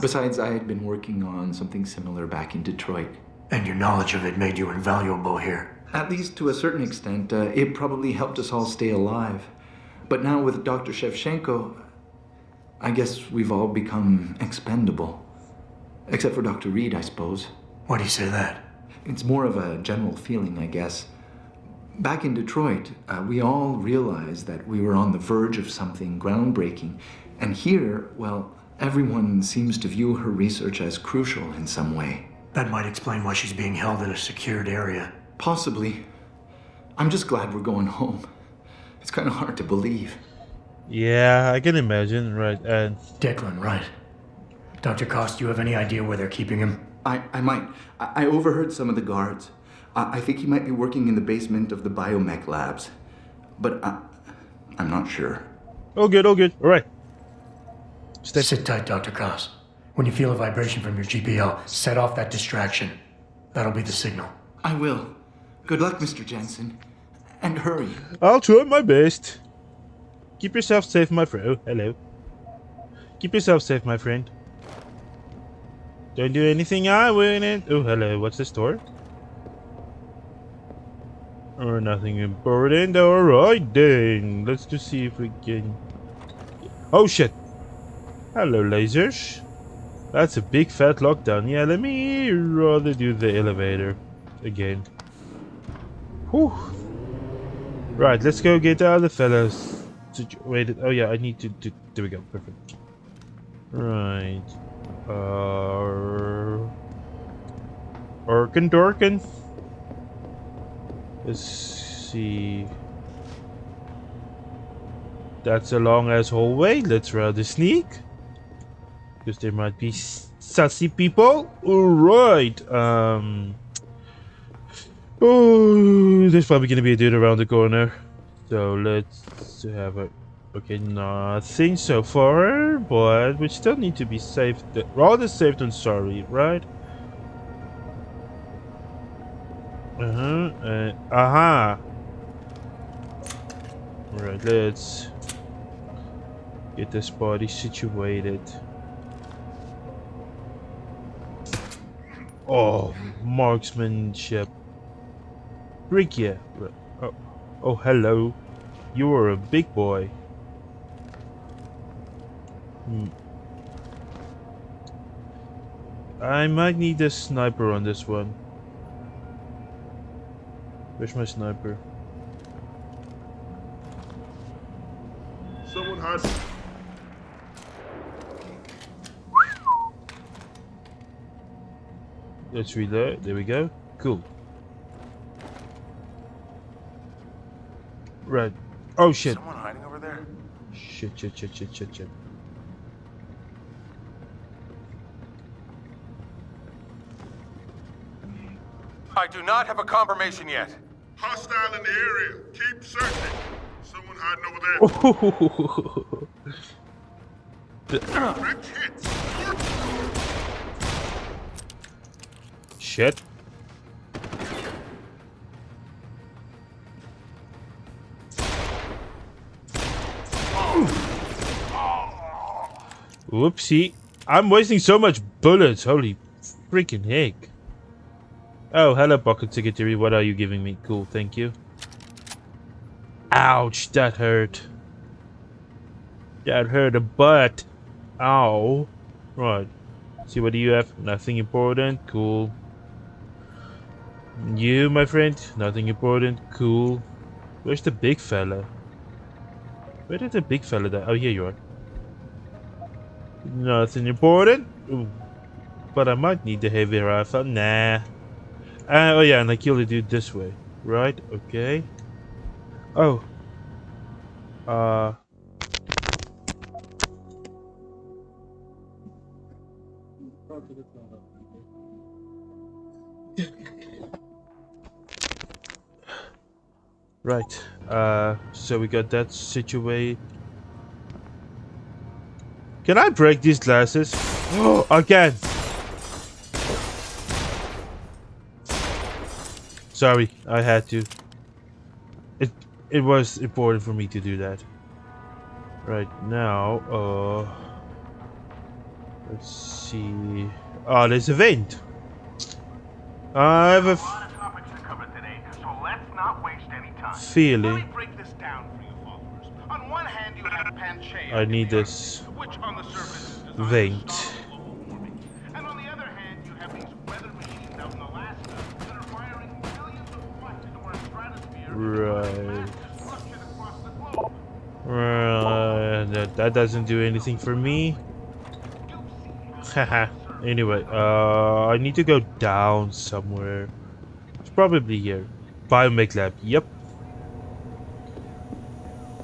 Besides, I had been working on something similar back in Detroit. And your knowledge of it made you invaluable here. At least to a certain extent, it probably helped us all stay alive. But now with Dr. Shevchenko, I guess we've all become expendable. Except for Dr. Reed, I suppose. Why do you say that? It's more of a general feeling, I guess. Back in Detroit, we all realized that we were on the verge of something groundbreaking. And here, well, everyone seems to view her research as crucial in some way. That might explain why she's being held in a secured area. Possibly. I'm just glad we're going home. It's kind of hard to believe. Yeah, I can imagine, right, and... Declan, right. Dr. Koss, do you have any idea where they're keeping him? I might. I overheard some of the guards. I think he might be working in the basement of the biomech labs. But I'm not sure. All good, all good. All right. Sit tight, Dr. Koss. When you feel a vibration from your GPL, set off that distraction. That'll be the signal. I will. Good luck, Mr. Jensen. And hurry. I'll try my best. Keep yourself safe, my friend. Oh, hello. Keep yourself safe, my friend. Don't do anything I wouldn't. Oh, hello. What's this door? Or nothing important. Alright then. Let's just see if we can... Oh shit. Hello, lasers. That's a big fat lockdown. Yeah, let me rather do the elevator again. Whew. Right, let's go get the other fellas situated. Oh yeah, I need to do... There we go. Perfect. Right. Orkin Dorkin. Let's see. That's a long ass hallway. Let's rather sneak. Because there might be sassy people. Alright. Oh, there's probably gonna be a dude around the corner. So let's have a... Okay, nothing so far, but we still need to be safe. Rather safe than sorry, right? Aha! Alright, let's get this party situated. Oh, marksmanship. Freak yeah. Oh, hello. You are a big boy. I might need a sniper on this one. Where's my sniper? Someone hide. Let's reload. There we go. Cool. Right. Oh shit. Someone hiding over there? Shit. I do not have a confirmation yet. Hostile in the area. Keep searching. Someone hiding over there. Direct hits. Shit. Whoopsie. I'm wasting so much bullets. Holy freaking heck. Oh, hello, Pocket Secretary. What are you giving me? Cool, thank you. Ouch, that hurt. That hurt a butt. Ow. Right. See, what do you have? Nothing important. Cool. You, my friend? Nothing important. Cool. Where's the big fella? Where did the big fella die? Oh, here you are. Nothing important. Ooh. But I might need the heavy rifle. Nah. Oh yeah, and I kill the dude this way. Right, okay. Oh. Right. So we got that situated. Can I break these glasses? Oh, I can. Sorry, I had to. It was important for me to do that. Right now, let's see. Oh, there's a vent. I have a feeling. I need this vent. And on the other hand, you have these weather machines out in Alaska that are firing millions of watts into our stratosphere. Right. Right. That doesn't do anything for me. Haha. Anyway, I need to go down somewhere. It's probably here. Biomech lab. Yep.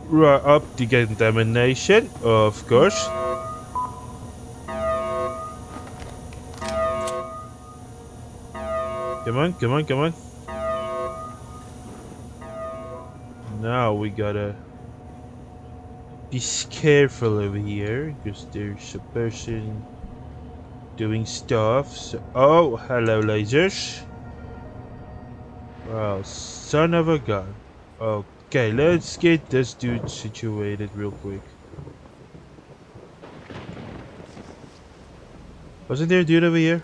Right, up decontamination, of course. Come on, come on, come on. Now we gotta be careful over here because there's a person doing stuff. So, oh, hello, lasers. Well, son of a gun. Okay, let's get this dude situated real quick. Wasn't there a dude over here?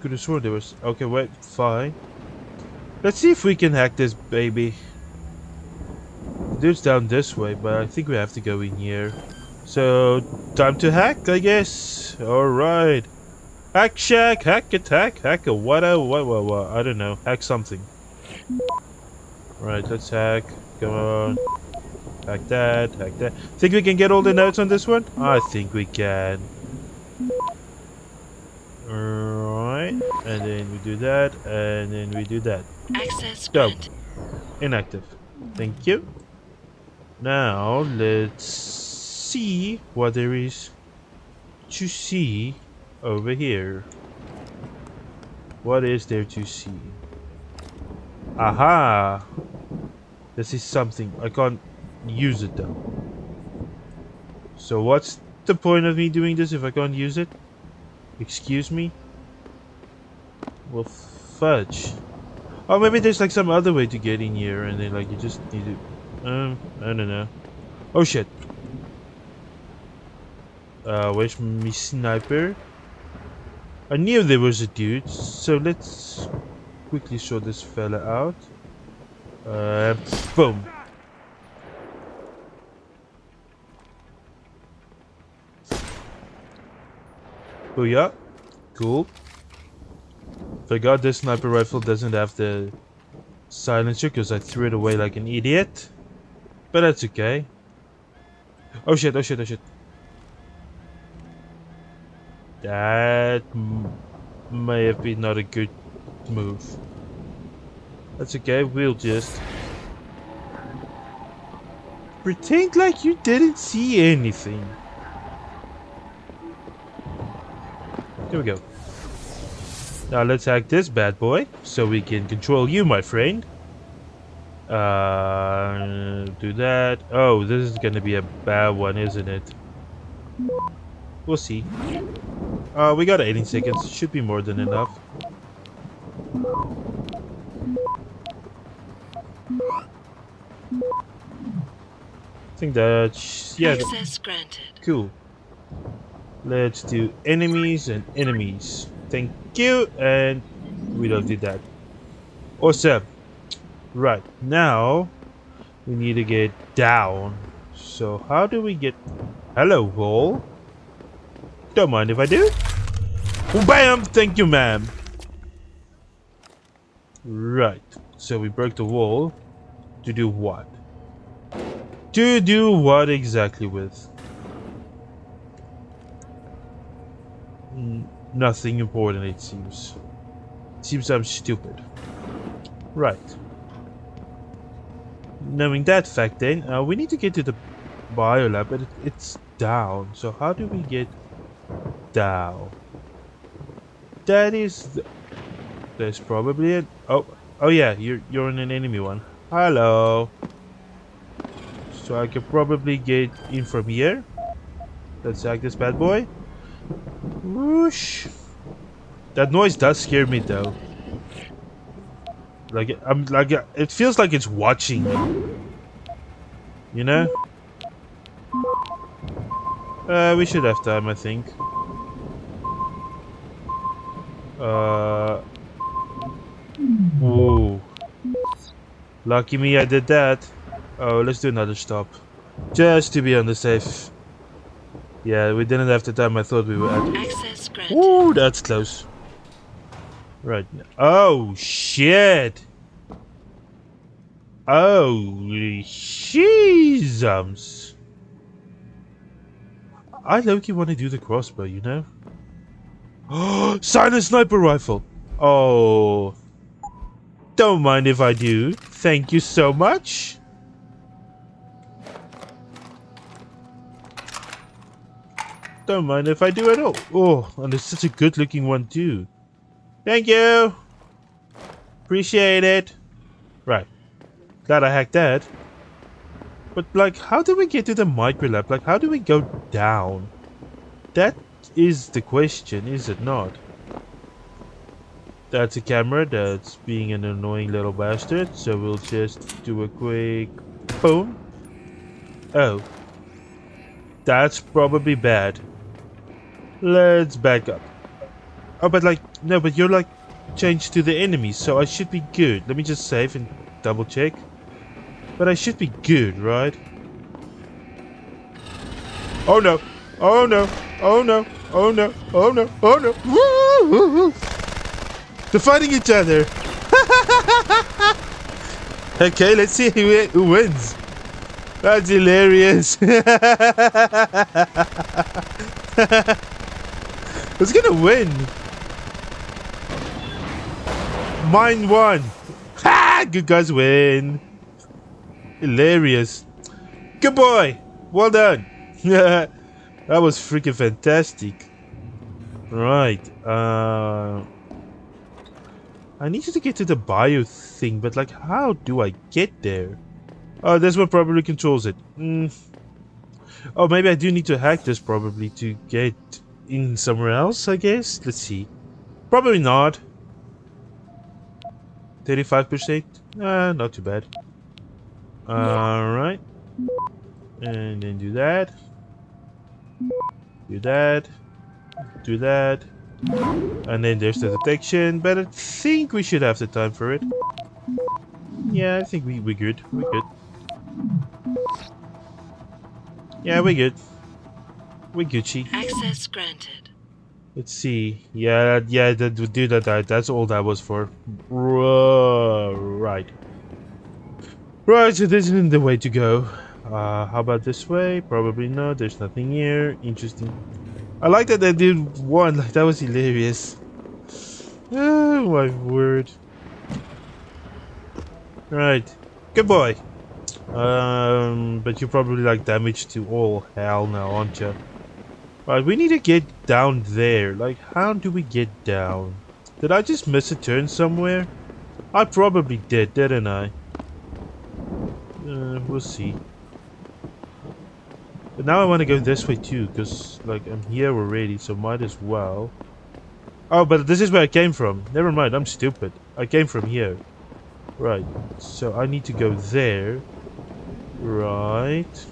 Could have sworn there was. Okay, wait, fine. Let's see if we can hack this baby. The dude's down this way, but I think we have to go in here. So, time to hack, I guess. Alright. Hack shack, hack attack, hack a what, I don't know. Hack something. Right, let's hack. Come on. Hack that, hack that. Think we can get all the notes on this one? I think we can. Alright. And then we do that, and then we do that. Access Go. granted. Inactive. Thank you. Now, let's see what there is to see over here. What is there to see? Aha! This is something. I can't use it though. So what's the point of me doing this if I can't use it? Excuse me? Well, fudge. Oh, maybe there's like some other way to get in here and then like you just need to... I don't know. Oh shit. Where's my sniper? I knew there was a dude, so let's quickly sort this fella out. Boom. Booyah. Cool. Forgot this sniper rifle doesn't have the silencer because I threw it away like an idiot. But that's okay. Oh shit, oh shit, oh shit. That may have been not a good move. That's okay, we'll just pretend like you didn't see anything. There we go. Now let's hack this bad boy so we can control you, my friend. Do that. Oh, this is gonna be a bad one, isn't it? We'll see. We got 18 seconds. Should be more than enough. I think that's... yeah. Access granted. Cool. Let's do enemies and enemies. Thank you. And we don't do that. Awesome. Right. Now we need to get down. So how do we get... Hello, wall. Don't mind if I do. Bam! Thank you, ma'am. Right. So we broke the wall. To do what? To do what exactly with? Nothing important, it seems. Seems I'm stupid. Right. Knowing that fact then, we need to get to the biolab, but it's down. So how do we get down? That is... There's probably it. Oh yeah, you're in an enemy one. Hello. So I could probably get in from here. Let's hack this bad boy. Whoosh. That noise does scare me though. Like it feels like it's watching me. You know? We should have time, I think. Whoa. Lucky me I did that. Oh, let's do another stop. Just to be on the safe. Yeah, we didn't have the time I thought we were at. Access granted. Ooh, that's close. Right. Oh, shit. Holy Jesus. I low-key want to do the crossbow, you know? Oh, silent sniper rifle. Oh. Don't mind if I do. Thank you so much. Don't mind if I do at all. Oh, and it's such a good looking one too. Thank you. Appreciate it. Right. Glad I hacked that. But like, how do we get to the microlab? Like, how do we go down? That is the question, is it not? That's a camera that's being an annoying little bastard. So we'll just do a quick boom. Oh. That's probably bad. Let's back up. Oh, but like, no, but you're like changed to the enemy, so I should be good. Let me just save and double check. But I should be good, right? Oh no! Oh no! Oh no! Oh no! Oh no! Oh no! Woo! They're fighting each other! Okay, let's see who wins. That's hilarious. Who's gonna win? Mine won. Ha! Good guys win. Hilarious. Good boy! Well done! That was freaking fantastic. Right. I need you to get to the bio thing, but like, how do I get there? Oh, this one probably controls it. Oh, maybe I do need to hack this probably to get in somewhere else, I guess? Let's see. Probably not. 35%? Not too bad. Alright. And then do that. Do that. Do that. And then there's the detection, but I think we should have the time for it. Yeah, I think we're good. We're good. Yeah, we're good. We're Gucci. Access granted. Let's see. Yeah, that's all that was for. Right. Right, so this isn't the way to go. How about this way? Probably not. There's nothing here. Interesting. I like that they did one. Like, that was hilarious. Oh my word. Right. Good boy. But you're probably like damaged to all hell now, aren't you? Right, we need to get down there. Like, how do we get down? Did I just miss a turn somewhere? I probably did, didn't I? We'll see. But now I want to go this way too, because like I'm here already, so might as well. Oh, but this is where I came from. Never mind, I'm stupid. I came from here. Right, so I need to go there. Right.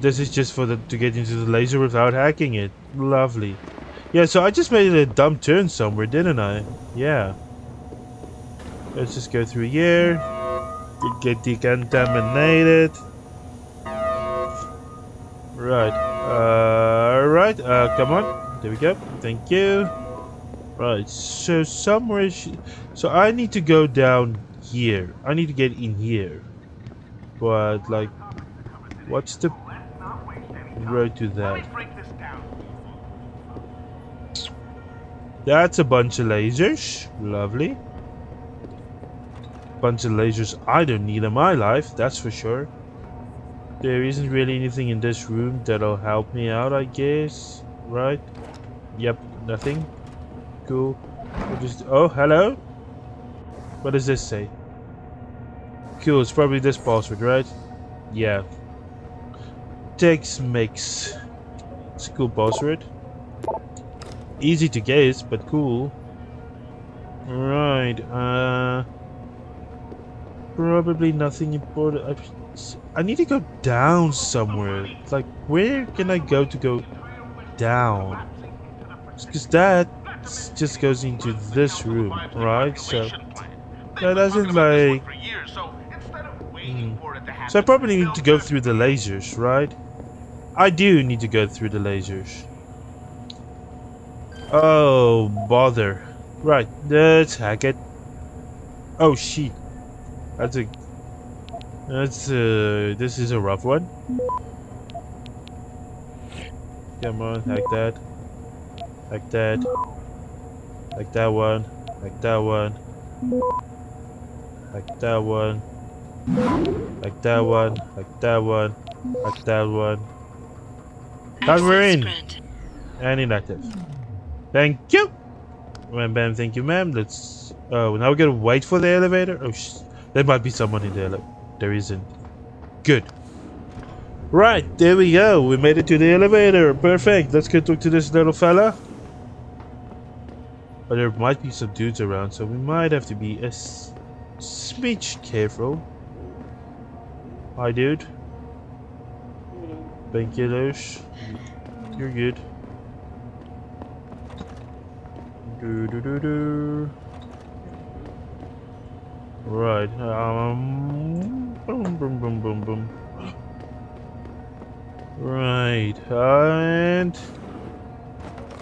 This is just for to get into the laser without hacking it. Lovely. Yeah, so I just made a dumb turn somewhere, didn't I? Yeah. Let's just go through here. Get decontaminated. Right. Right. Come on. There we go. Thank you. Right. So somewhere. So I need to go down here. I need to get in here. But like, what's the road to that? That's a bunch of lasers. Lovely. Bunch of lasers I don't need in my life, that's for sure. There isn't really anything in this room that'll help me out, I guess. Right? Yep, nothing. Cool. We'll just, oh, hello? What does this say? Cool, it's probably this password, right? Yeah. Tex Mix. It's a cool password. Easy to guess, but cool. Right, probably nothing important. I need to go down somewhere. Like, where can I go to go down? Because that just goes into this room, right? So that doesn't like. So I probably need to go through the lasers, right? I do need to go through the lasers. Oh, bother. Right, let's hack it. Oh, shit. This is a rough one. Come on, hack that. Hack that. Hack that one. Hack that one. Hack that one. Hack that one. Hack that one. Hack that one. And we're in. And inactive. Thank you. Bam, bam, thank you, ma'am. Let's. Oh, now we gotta wait for the elevator. Oh, there might be someone in the elevator. There isn't. Good. Right, there we go. We made it to the elevator. Perfect. Let's go talk to this little fella. But there might be some dudes around, so we might have to be a smidge careful. Hi, dude. Thank you, Losh. You're good. Right. Boom, boom, boom, boom, boom. Right. And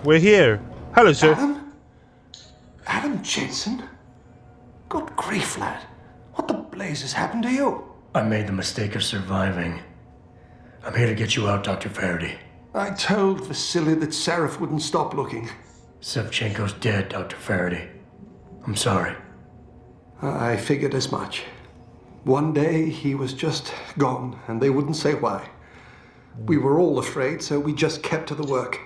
we're here. Hello, sir. Adam? Adam Jensen? Good grief, lad. What the blazes happened to you? I made the mistake of surviving. I'm here to get you out, Dr. Faraday. I told Vasily that Seraph wouldn't stop looking. Sevchenko's dead, Dr. Faraday. I'm sorry. I figured as much. One day he was just gone, and they wouldn't say why. We were all afraid, so we just kept to the work.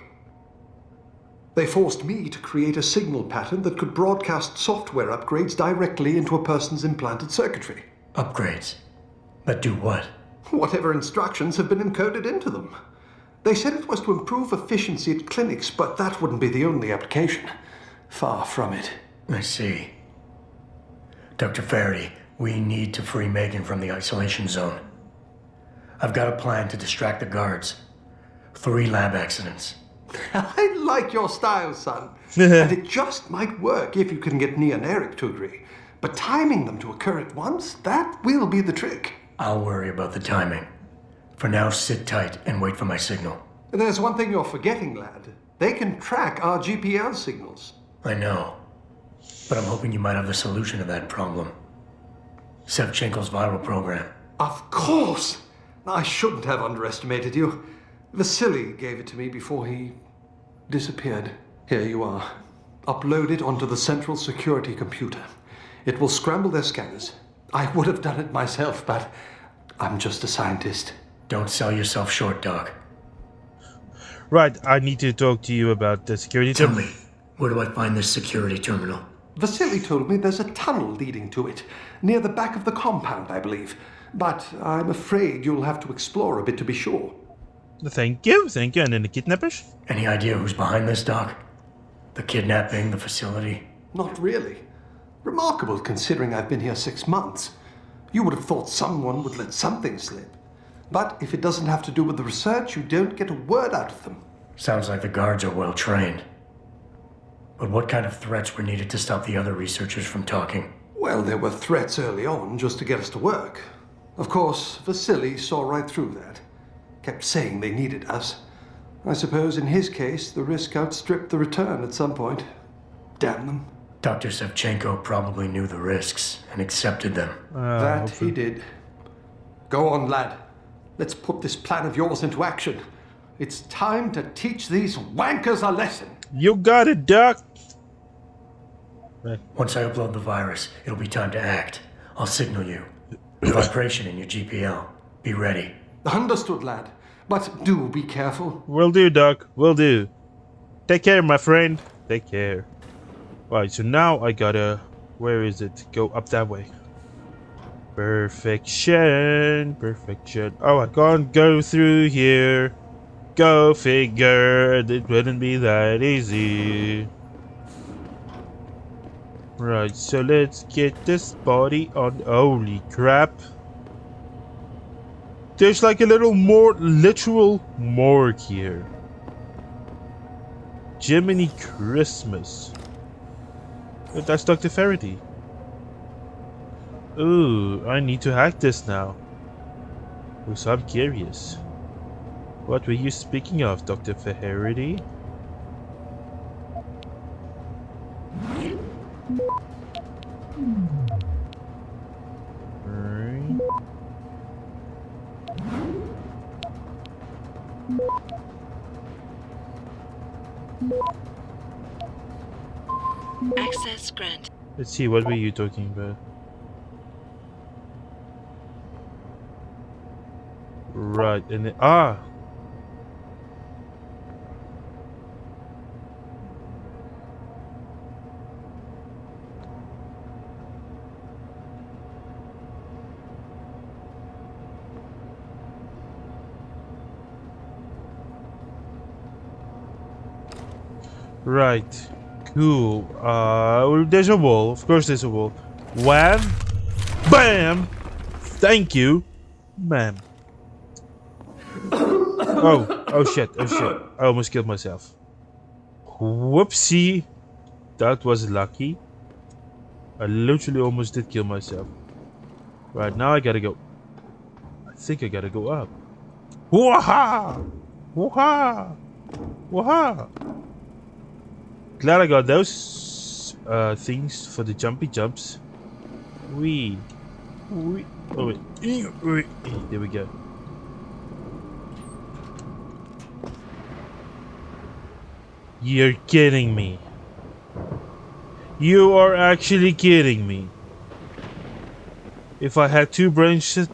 They forced me to create a signal pattern that could broadcast software upgrades directly into a person's implanted circuitry. Upgrades? That do what? Whatever instructions have been encoded into them. They said it was to improve efficiency at clinics, but that wouldn't be the only application. Far from it. I see. Dr. Faraday, we need to free Megan from the isolation zone. I've got a plan to distract the guards. 3 lab accidents. I like your style, son. And it just might work if you can get Nia and Eric to agree. But timing them to occur at once, that will be the trick. I'll worry about the timing. For now, sit tight and wait for my signal. There's one thing you're forgetting, lad. They can track our GPL signals. I know. But I'm hoping you might have the solution to that problem. Sevchenko's viral program. Of course! I shouldn't have underestimated you. Vasily gave it to me before he disappeared. Here you are. Upload it onto the central security computer. It will scramble their scanners. I would have done it myself, but I'm just a scientist. Don't sell yourself short, Doc. Right, I need to talk to you about the security Tell me, where do I find this security terminal? Vasily told me there's a tunnel leading to it, near the back of the compound, I believe. But I'm afraid you'll have to explore a bit to be sure. Thank you. And then the kidnappers? Any idea who's behind this, Doc? The kidnapping, the facility? Not really. Remarkable considering I've been here 6 months. You would have thought someone would let something slip. But if it doesn't have to do with the research, you don't get a word out of them. Sounds like the guards are well trained. But what kind of threats were needed to stop the other researchers from talking? Well, there were threats early on just to get us to work. Of course, Vasily saw right through that. Kept saying they needed us. I suppose in his case, the risk outstripped the return at some point. Damn them. Dr. Sevchenko probably knew the risks and accepted them. That he did. Go on, lad. Let's put this plan of yours into action. It's time to teach these wankers a lesson. You got it, Doc. Once I upload the virus, it'll be time to act. I'll signal you. Vibration in your GPL. Be ready. Understood, lad. But do be careful. Will do, Doc. Will do. Take care, my friend. Take care. Right, so now I gotta... Where is it? Go up that way. Perfection. Oh, I can't go through here. Go figure. It wouldn't be that easy. Right, so let's get this body on... Holy crap. There's like a little more literal morgue here. Jiminy Christmas. But that's Dr. Faraday. Ooh, I need to hack this now. So I'm curious. What were you speaking of, Dr. Faraday? Access granted. Let's see, what were you talking about? Right, and then, right. Cool. There's a wall. Of course there's a wall. Wham! Bam! Thank you, ma'am. Oh shit. I almost killed myself. Whoopsie. That was lucky. I literally almost did kill myself. Right, now I gotta go. I think I gotta go up. Waha! Waha! Waha! Glad I got those things for the jumpy jumps. Wee. Oh wait. There we go. You're kidding me. You are actually kidding me. If I had 2 brains...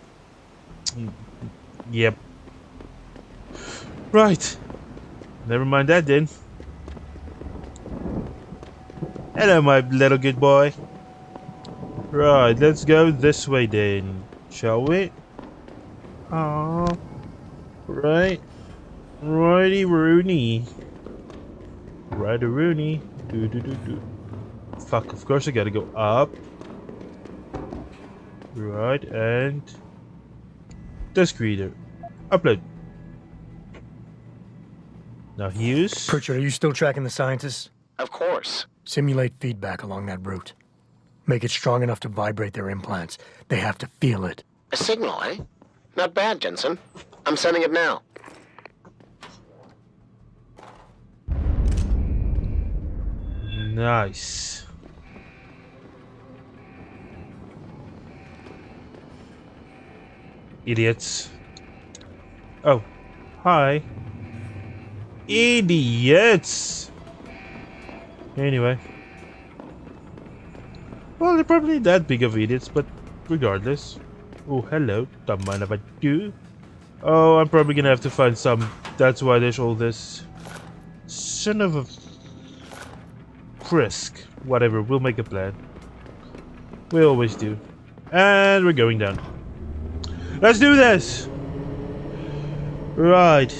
Yep. Right. Never mind that then. Hello, my little good boy. Right, let's go this way then, shall we? Aww. Right. Righty Rooney. Righty Rooney. Do do do do. Fuck, of course I gotta go up. Right, and... Disk reader. Upload. Now Hughes. Pritchard, are you still tracking the scientists? Of course. Simulate feedback along that route. Make it strong enough to vibrate their implants. They have to feel it. A signal, eh? Not bad, Jensen. I'm sending it now. Nice. Idiots. Oh. Hi. Idiots! Anyway. Well, they're probably not that big of idiots, but regardless. Oh, hello. Don't mind if I do. Oh, I'm probably gonna have to find some. That's why there's all this. Son of a... frisk. Whatever, we'll make a plan. We always do. And we're going down. Let's do this! Right.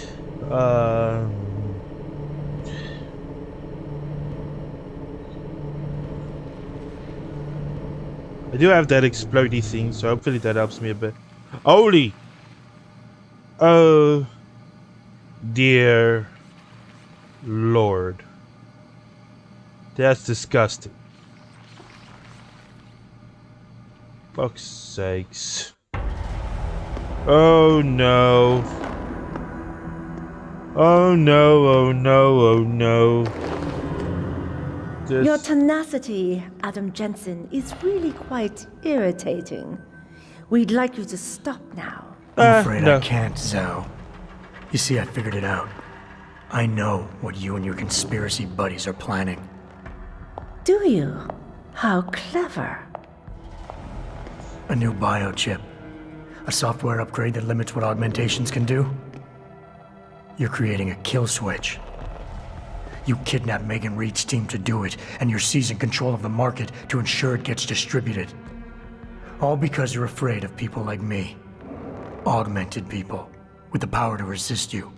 I do have that explodey thing, so hopefully that helps me a bit. Holy! Oh, dear Lord. That's disgusting. Fuck's sakes. Oh no. Oh no, oh no, oh no. Your tenacity, Adam Jensen, is really quite irritating. We'd like you to stop now. I'm afraid no. I can't, Zhao. You see, I figured it out. I know what you and your conspiracy buddies are planning. Do you? How clever. A new biochip. A software upgrade that limits what augmentations can do. You're creating a kill switch. You kidnapped Megan Reed's team to do it, and you're seizing control of the market to ensure it gets distributed. All because you're afraid of people like me. Augmented people, with the power to resist you.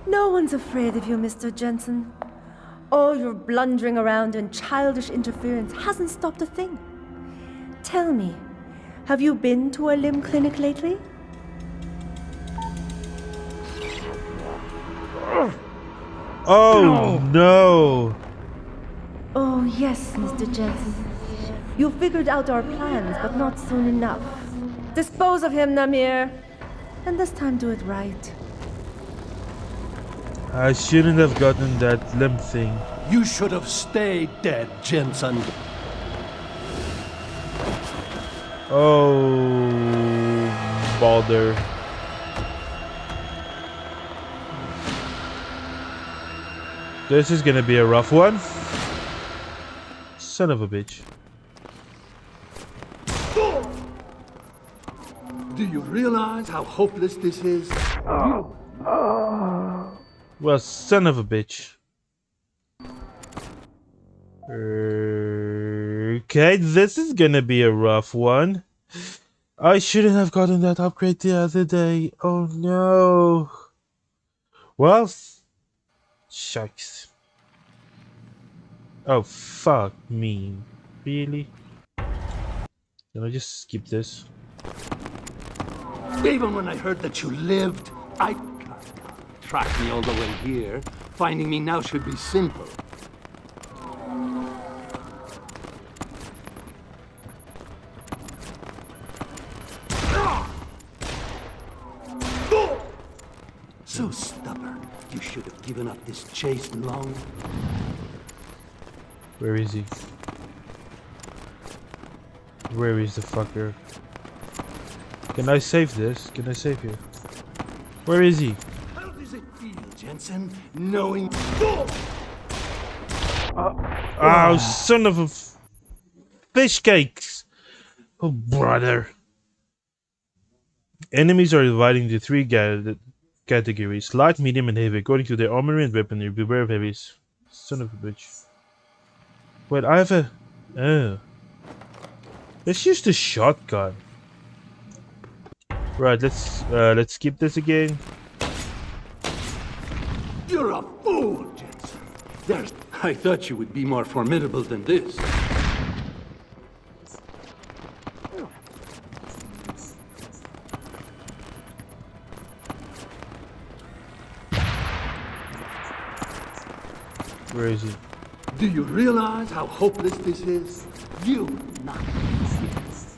No one's afraid of you, Mr. Jensen. All your blundering around and childish interference hasn't stopped a thing. Tell me, have you been to a limb clinic lately? Oh no! Oh yes, Mr. Jensen. You figured out our plans, but not soon enough. Dispose of him, Namir. And this time do it right. I shouldn't have gotten that limb thing. You should have stayed dead, Jensen. Oh, bother. This is gonna be a rough one. Son of a bitch. Do you realize how hopeless this is? Well, son of a bitch. Okay, this is gonna be a rough one. I shouldn't have gotten that upgrade the other day. Oh no. Well, shucks. Oh, fuck me. Really? Can I just skip this? Even when I heard that you lived, I tracked me all the way here. Finding me now should be simple. So stubborn. You should have given up this chase long. Where is he? Where is the fucker? Can I save this? Can I save you? Where is he? How does it feel, Jensen, knowing... Oh, son of a fish cakes! Oh, brother. Enemies are divided into three categories: light, medium, and heavy, according to their armor and weaponry. Beware of heavies. Son of a bitch. Wait, I have a... Oh. Let's use the shotgun. Right, let's skip this again. You're a fool, Jensen. I thought you would be more formidable than this. Where is he? Do you realize how hopeless this is? You will not this.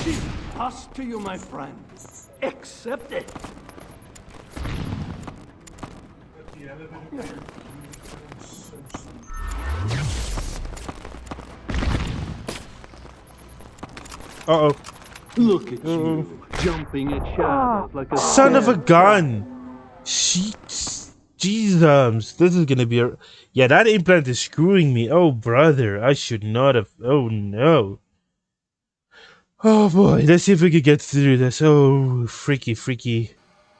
She's lost to you, my friend. Accept it. Uh-oh. Look at you, jumping at shadows like a son of a scared gun! Jesus, this is gonna be a... Yeah, that implant is screwing me. Oh, brother, I should not have... Oh, no. Oh, boy, let's see if we can get through this. Oh, freaky.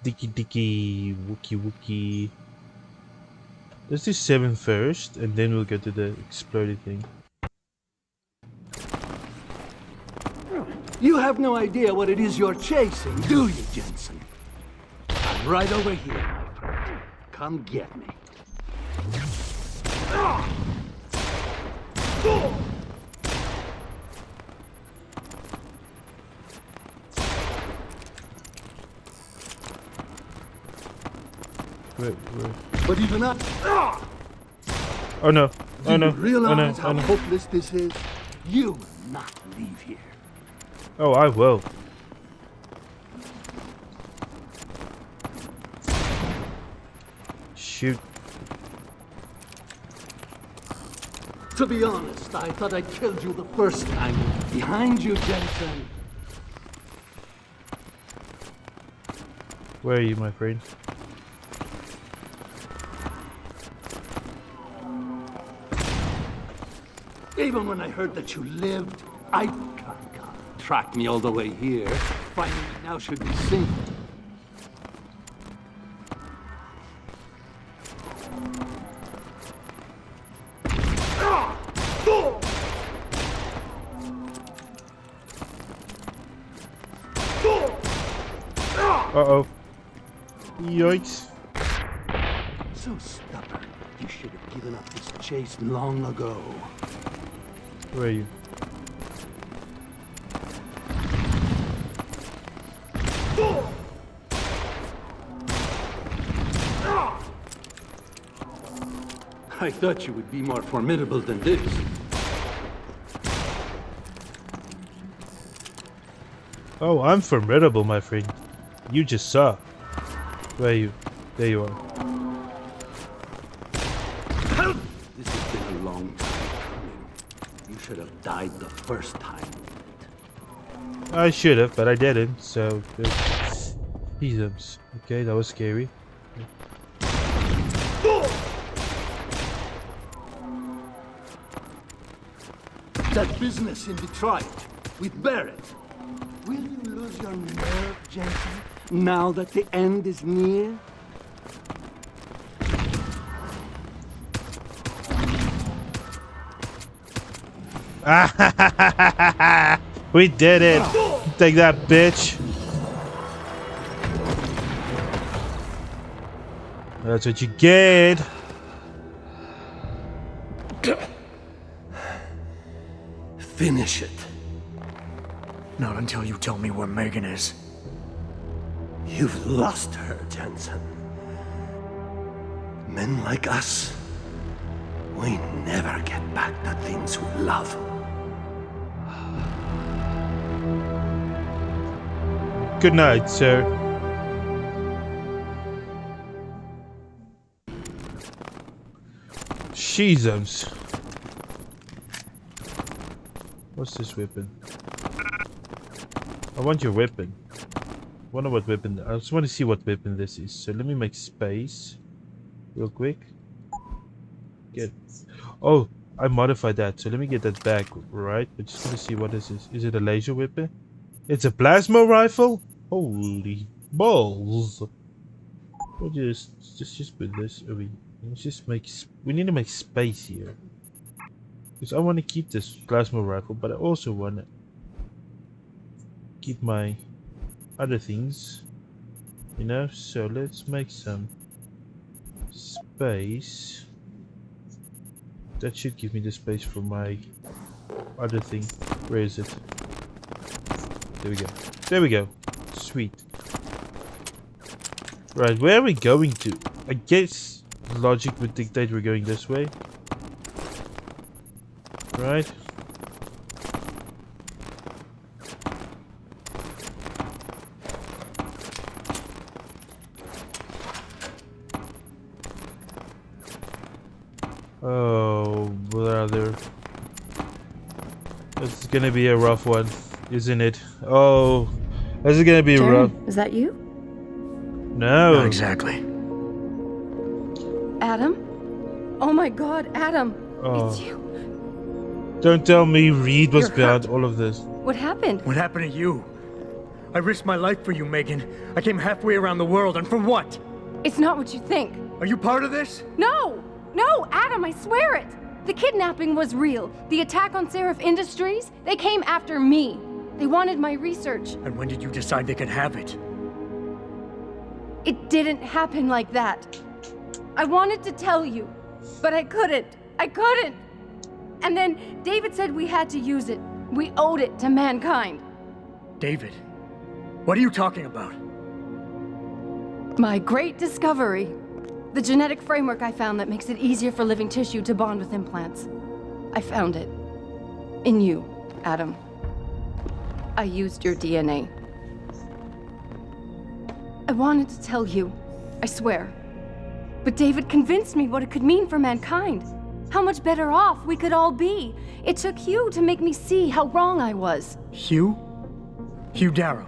Dicky, wookie. Let's do 7 first, and then we'll get to the exploded thing. You have no idea what it is you're chasing, do you, Jensen? I'm right over here, my friend. Come get me. Wait. But even up. Oh no. Do you realize how hopeless this is? You will not leave here. Oh, I will. Shoot. To be honest, I thought I killed you the first time. Behind you, Jensen. Where are you, my friend? Even when I heard that you lived, I tracked me all the way here. Finding me now should be simple. Uh-oh. Yikes. So stubborn. You should have given up this chase long ago. Where are you? I thought you would be more formidable than this. Oh, I'm formidable, my friend. You just saw. Where are you? There you are. This has been a long time coming. You should have died the first time. I should have, but I didn't, so... Jesus. Okay, that was scary. That business in Detroit with Barrett. Will you lose your nerve, Jensen, now that the end is near? We did it! Take that, bitch! That's what you get! Finish it. Not until you tell me where Megan is. You've lost her, Jensen. Men like us, we never get back the things we love. Good night, sir. Jesus. What's this weapon? I want your weapon. I wonder what weapon. I just want to see what weapon this is. So let me make space real quick. Get. Oh, I modified that, so let me get that back, right? I just want to see what this is. Is it a laser weapon? It's a plasma rifle? Holy balls! We'll just put this over here. Let's just we need to make space here. Because I want to keep this plasma rifle, but I also want to keep my other things. You know, so let's make some space. That should give me the space for my other thing. Where is it? There we go. There we go. Sweet. Right, where are we going to? I guess logic would dictate we're going this way. Right. Oh, brother. This is gonna be a rough one, isn't it? Oh, this is gonna be rough. Is that you? No. Not exactly. Adam? Oh my god, Adam. Oh. It's you. Don't tell me Reed was You're behind hurt. all of this. What happened? What happened to you? I risked my life for you, Megan. I came halfway around the world, and for what? It's not what you think. Are you part of this? No! No, Adam, I swear it! The kidnapping was real. The attack on Seraph Industries, they came after me. They wanted my research. And when did you decide they could have it? It didn't happen like that. I wanted to tell you, but I couldn't. I couldn't! And then David said we had to use it. We owed it to mankind. David, what are you talking about? My great discovery. The genetic framework I found that makes it easier for living tissue to bond with implants. I found it. In you, Adam. I used your DNA. I wanted to tell you, I swear. But David convinced me what it could mean for mankind. How much better off we could all be. It took Hugh to make me see how wrong I was. Hugh? Hugh Darrow.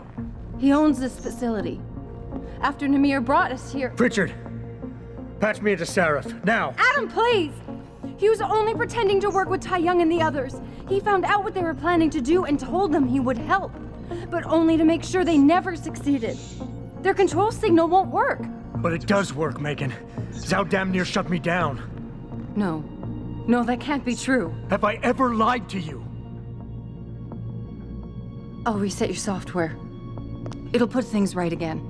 He owns this facility. After Namir brought us here... Pritchard! Patch me into Seraph, now! Adam, please! He was only pretending to work with Tai Young and the others. He found out what they were planning to do and told them he would help. But only to make sure they never succeeded. Their control signal won't work. But it does work, Megan. Zhao damn near shut me down. No. No, that can't be true. Have I ever lied to you? I'll reset your software. It'll put things right again.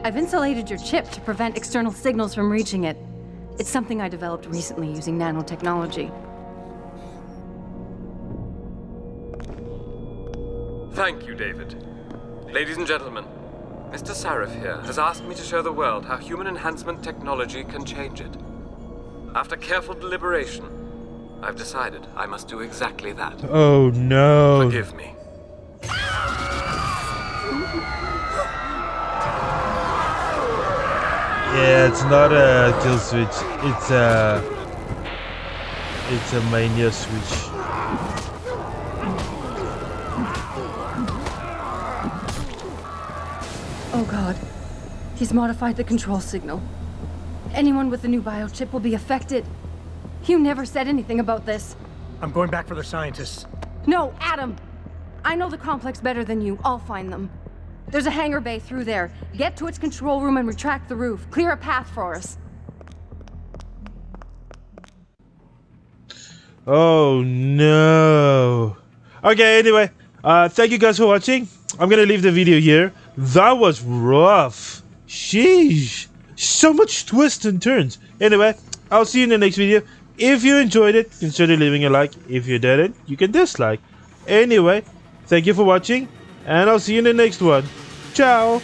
I've insulated your chip to prevent external signals from reaching it. It's something I developed recently using nanotechnology. Thank you, David. Ladies and gentlemen, Mr. Sarif here has asked me to show the world how human enhancement technology can change it. After careful deliberation, I've decided I must do exactly that. Oh no. Forgive me. Yeah, it's not a kill switch. It's a mania switch. Oh god. He's modified the control signal. Anyone with the new biochip will be affected. Hugh never said anything about this. I'm going back for the scientists. No, Adam! I know the complex better than you. I'll find them. There's a hangar bay through there. Get to its control room and retract the roof. Clear a path for us. Oh no. Okay, anyway, thank you guys for watching. I'm gonna leave the video here. That was rough. Sheesh. So much twists and turns. Anyway, I'll see you in the next video. If you enjoyed it, consider leaving a like. If you didn't, you can dislike. Anyway, thank you for watching, and I'll see you in the next one. Ciao.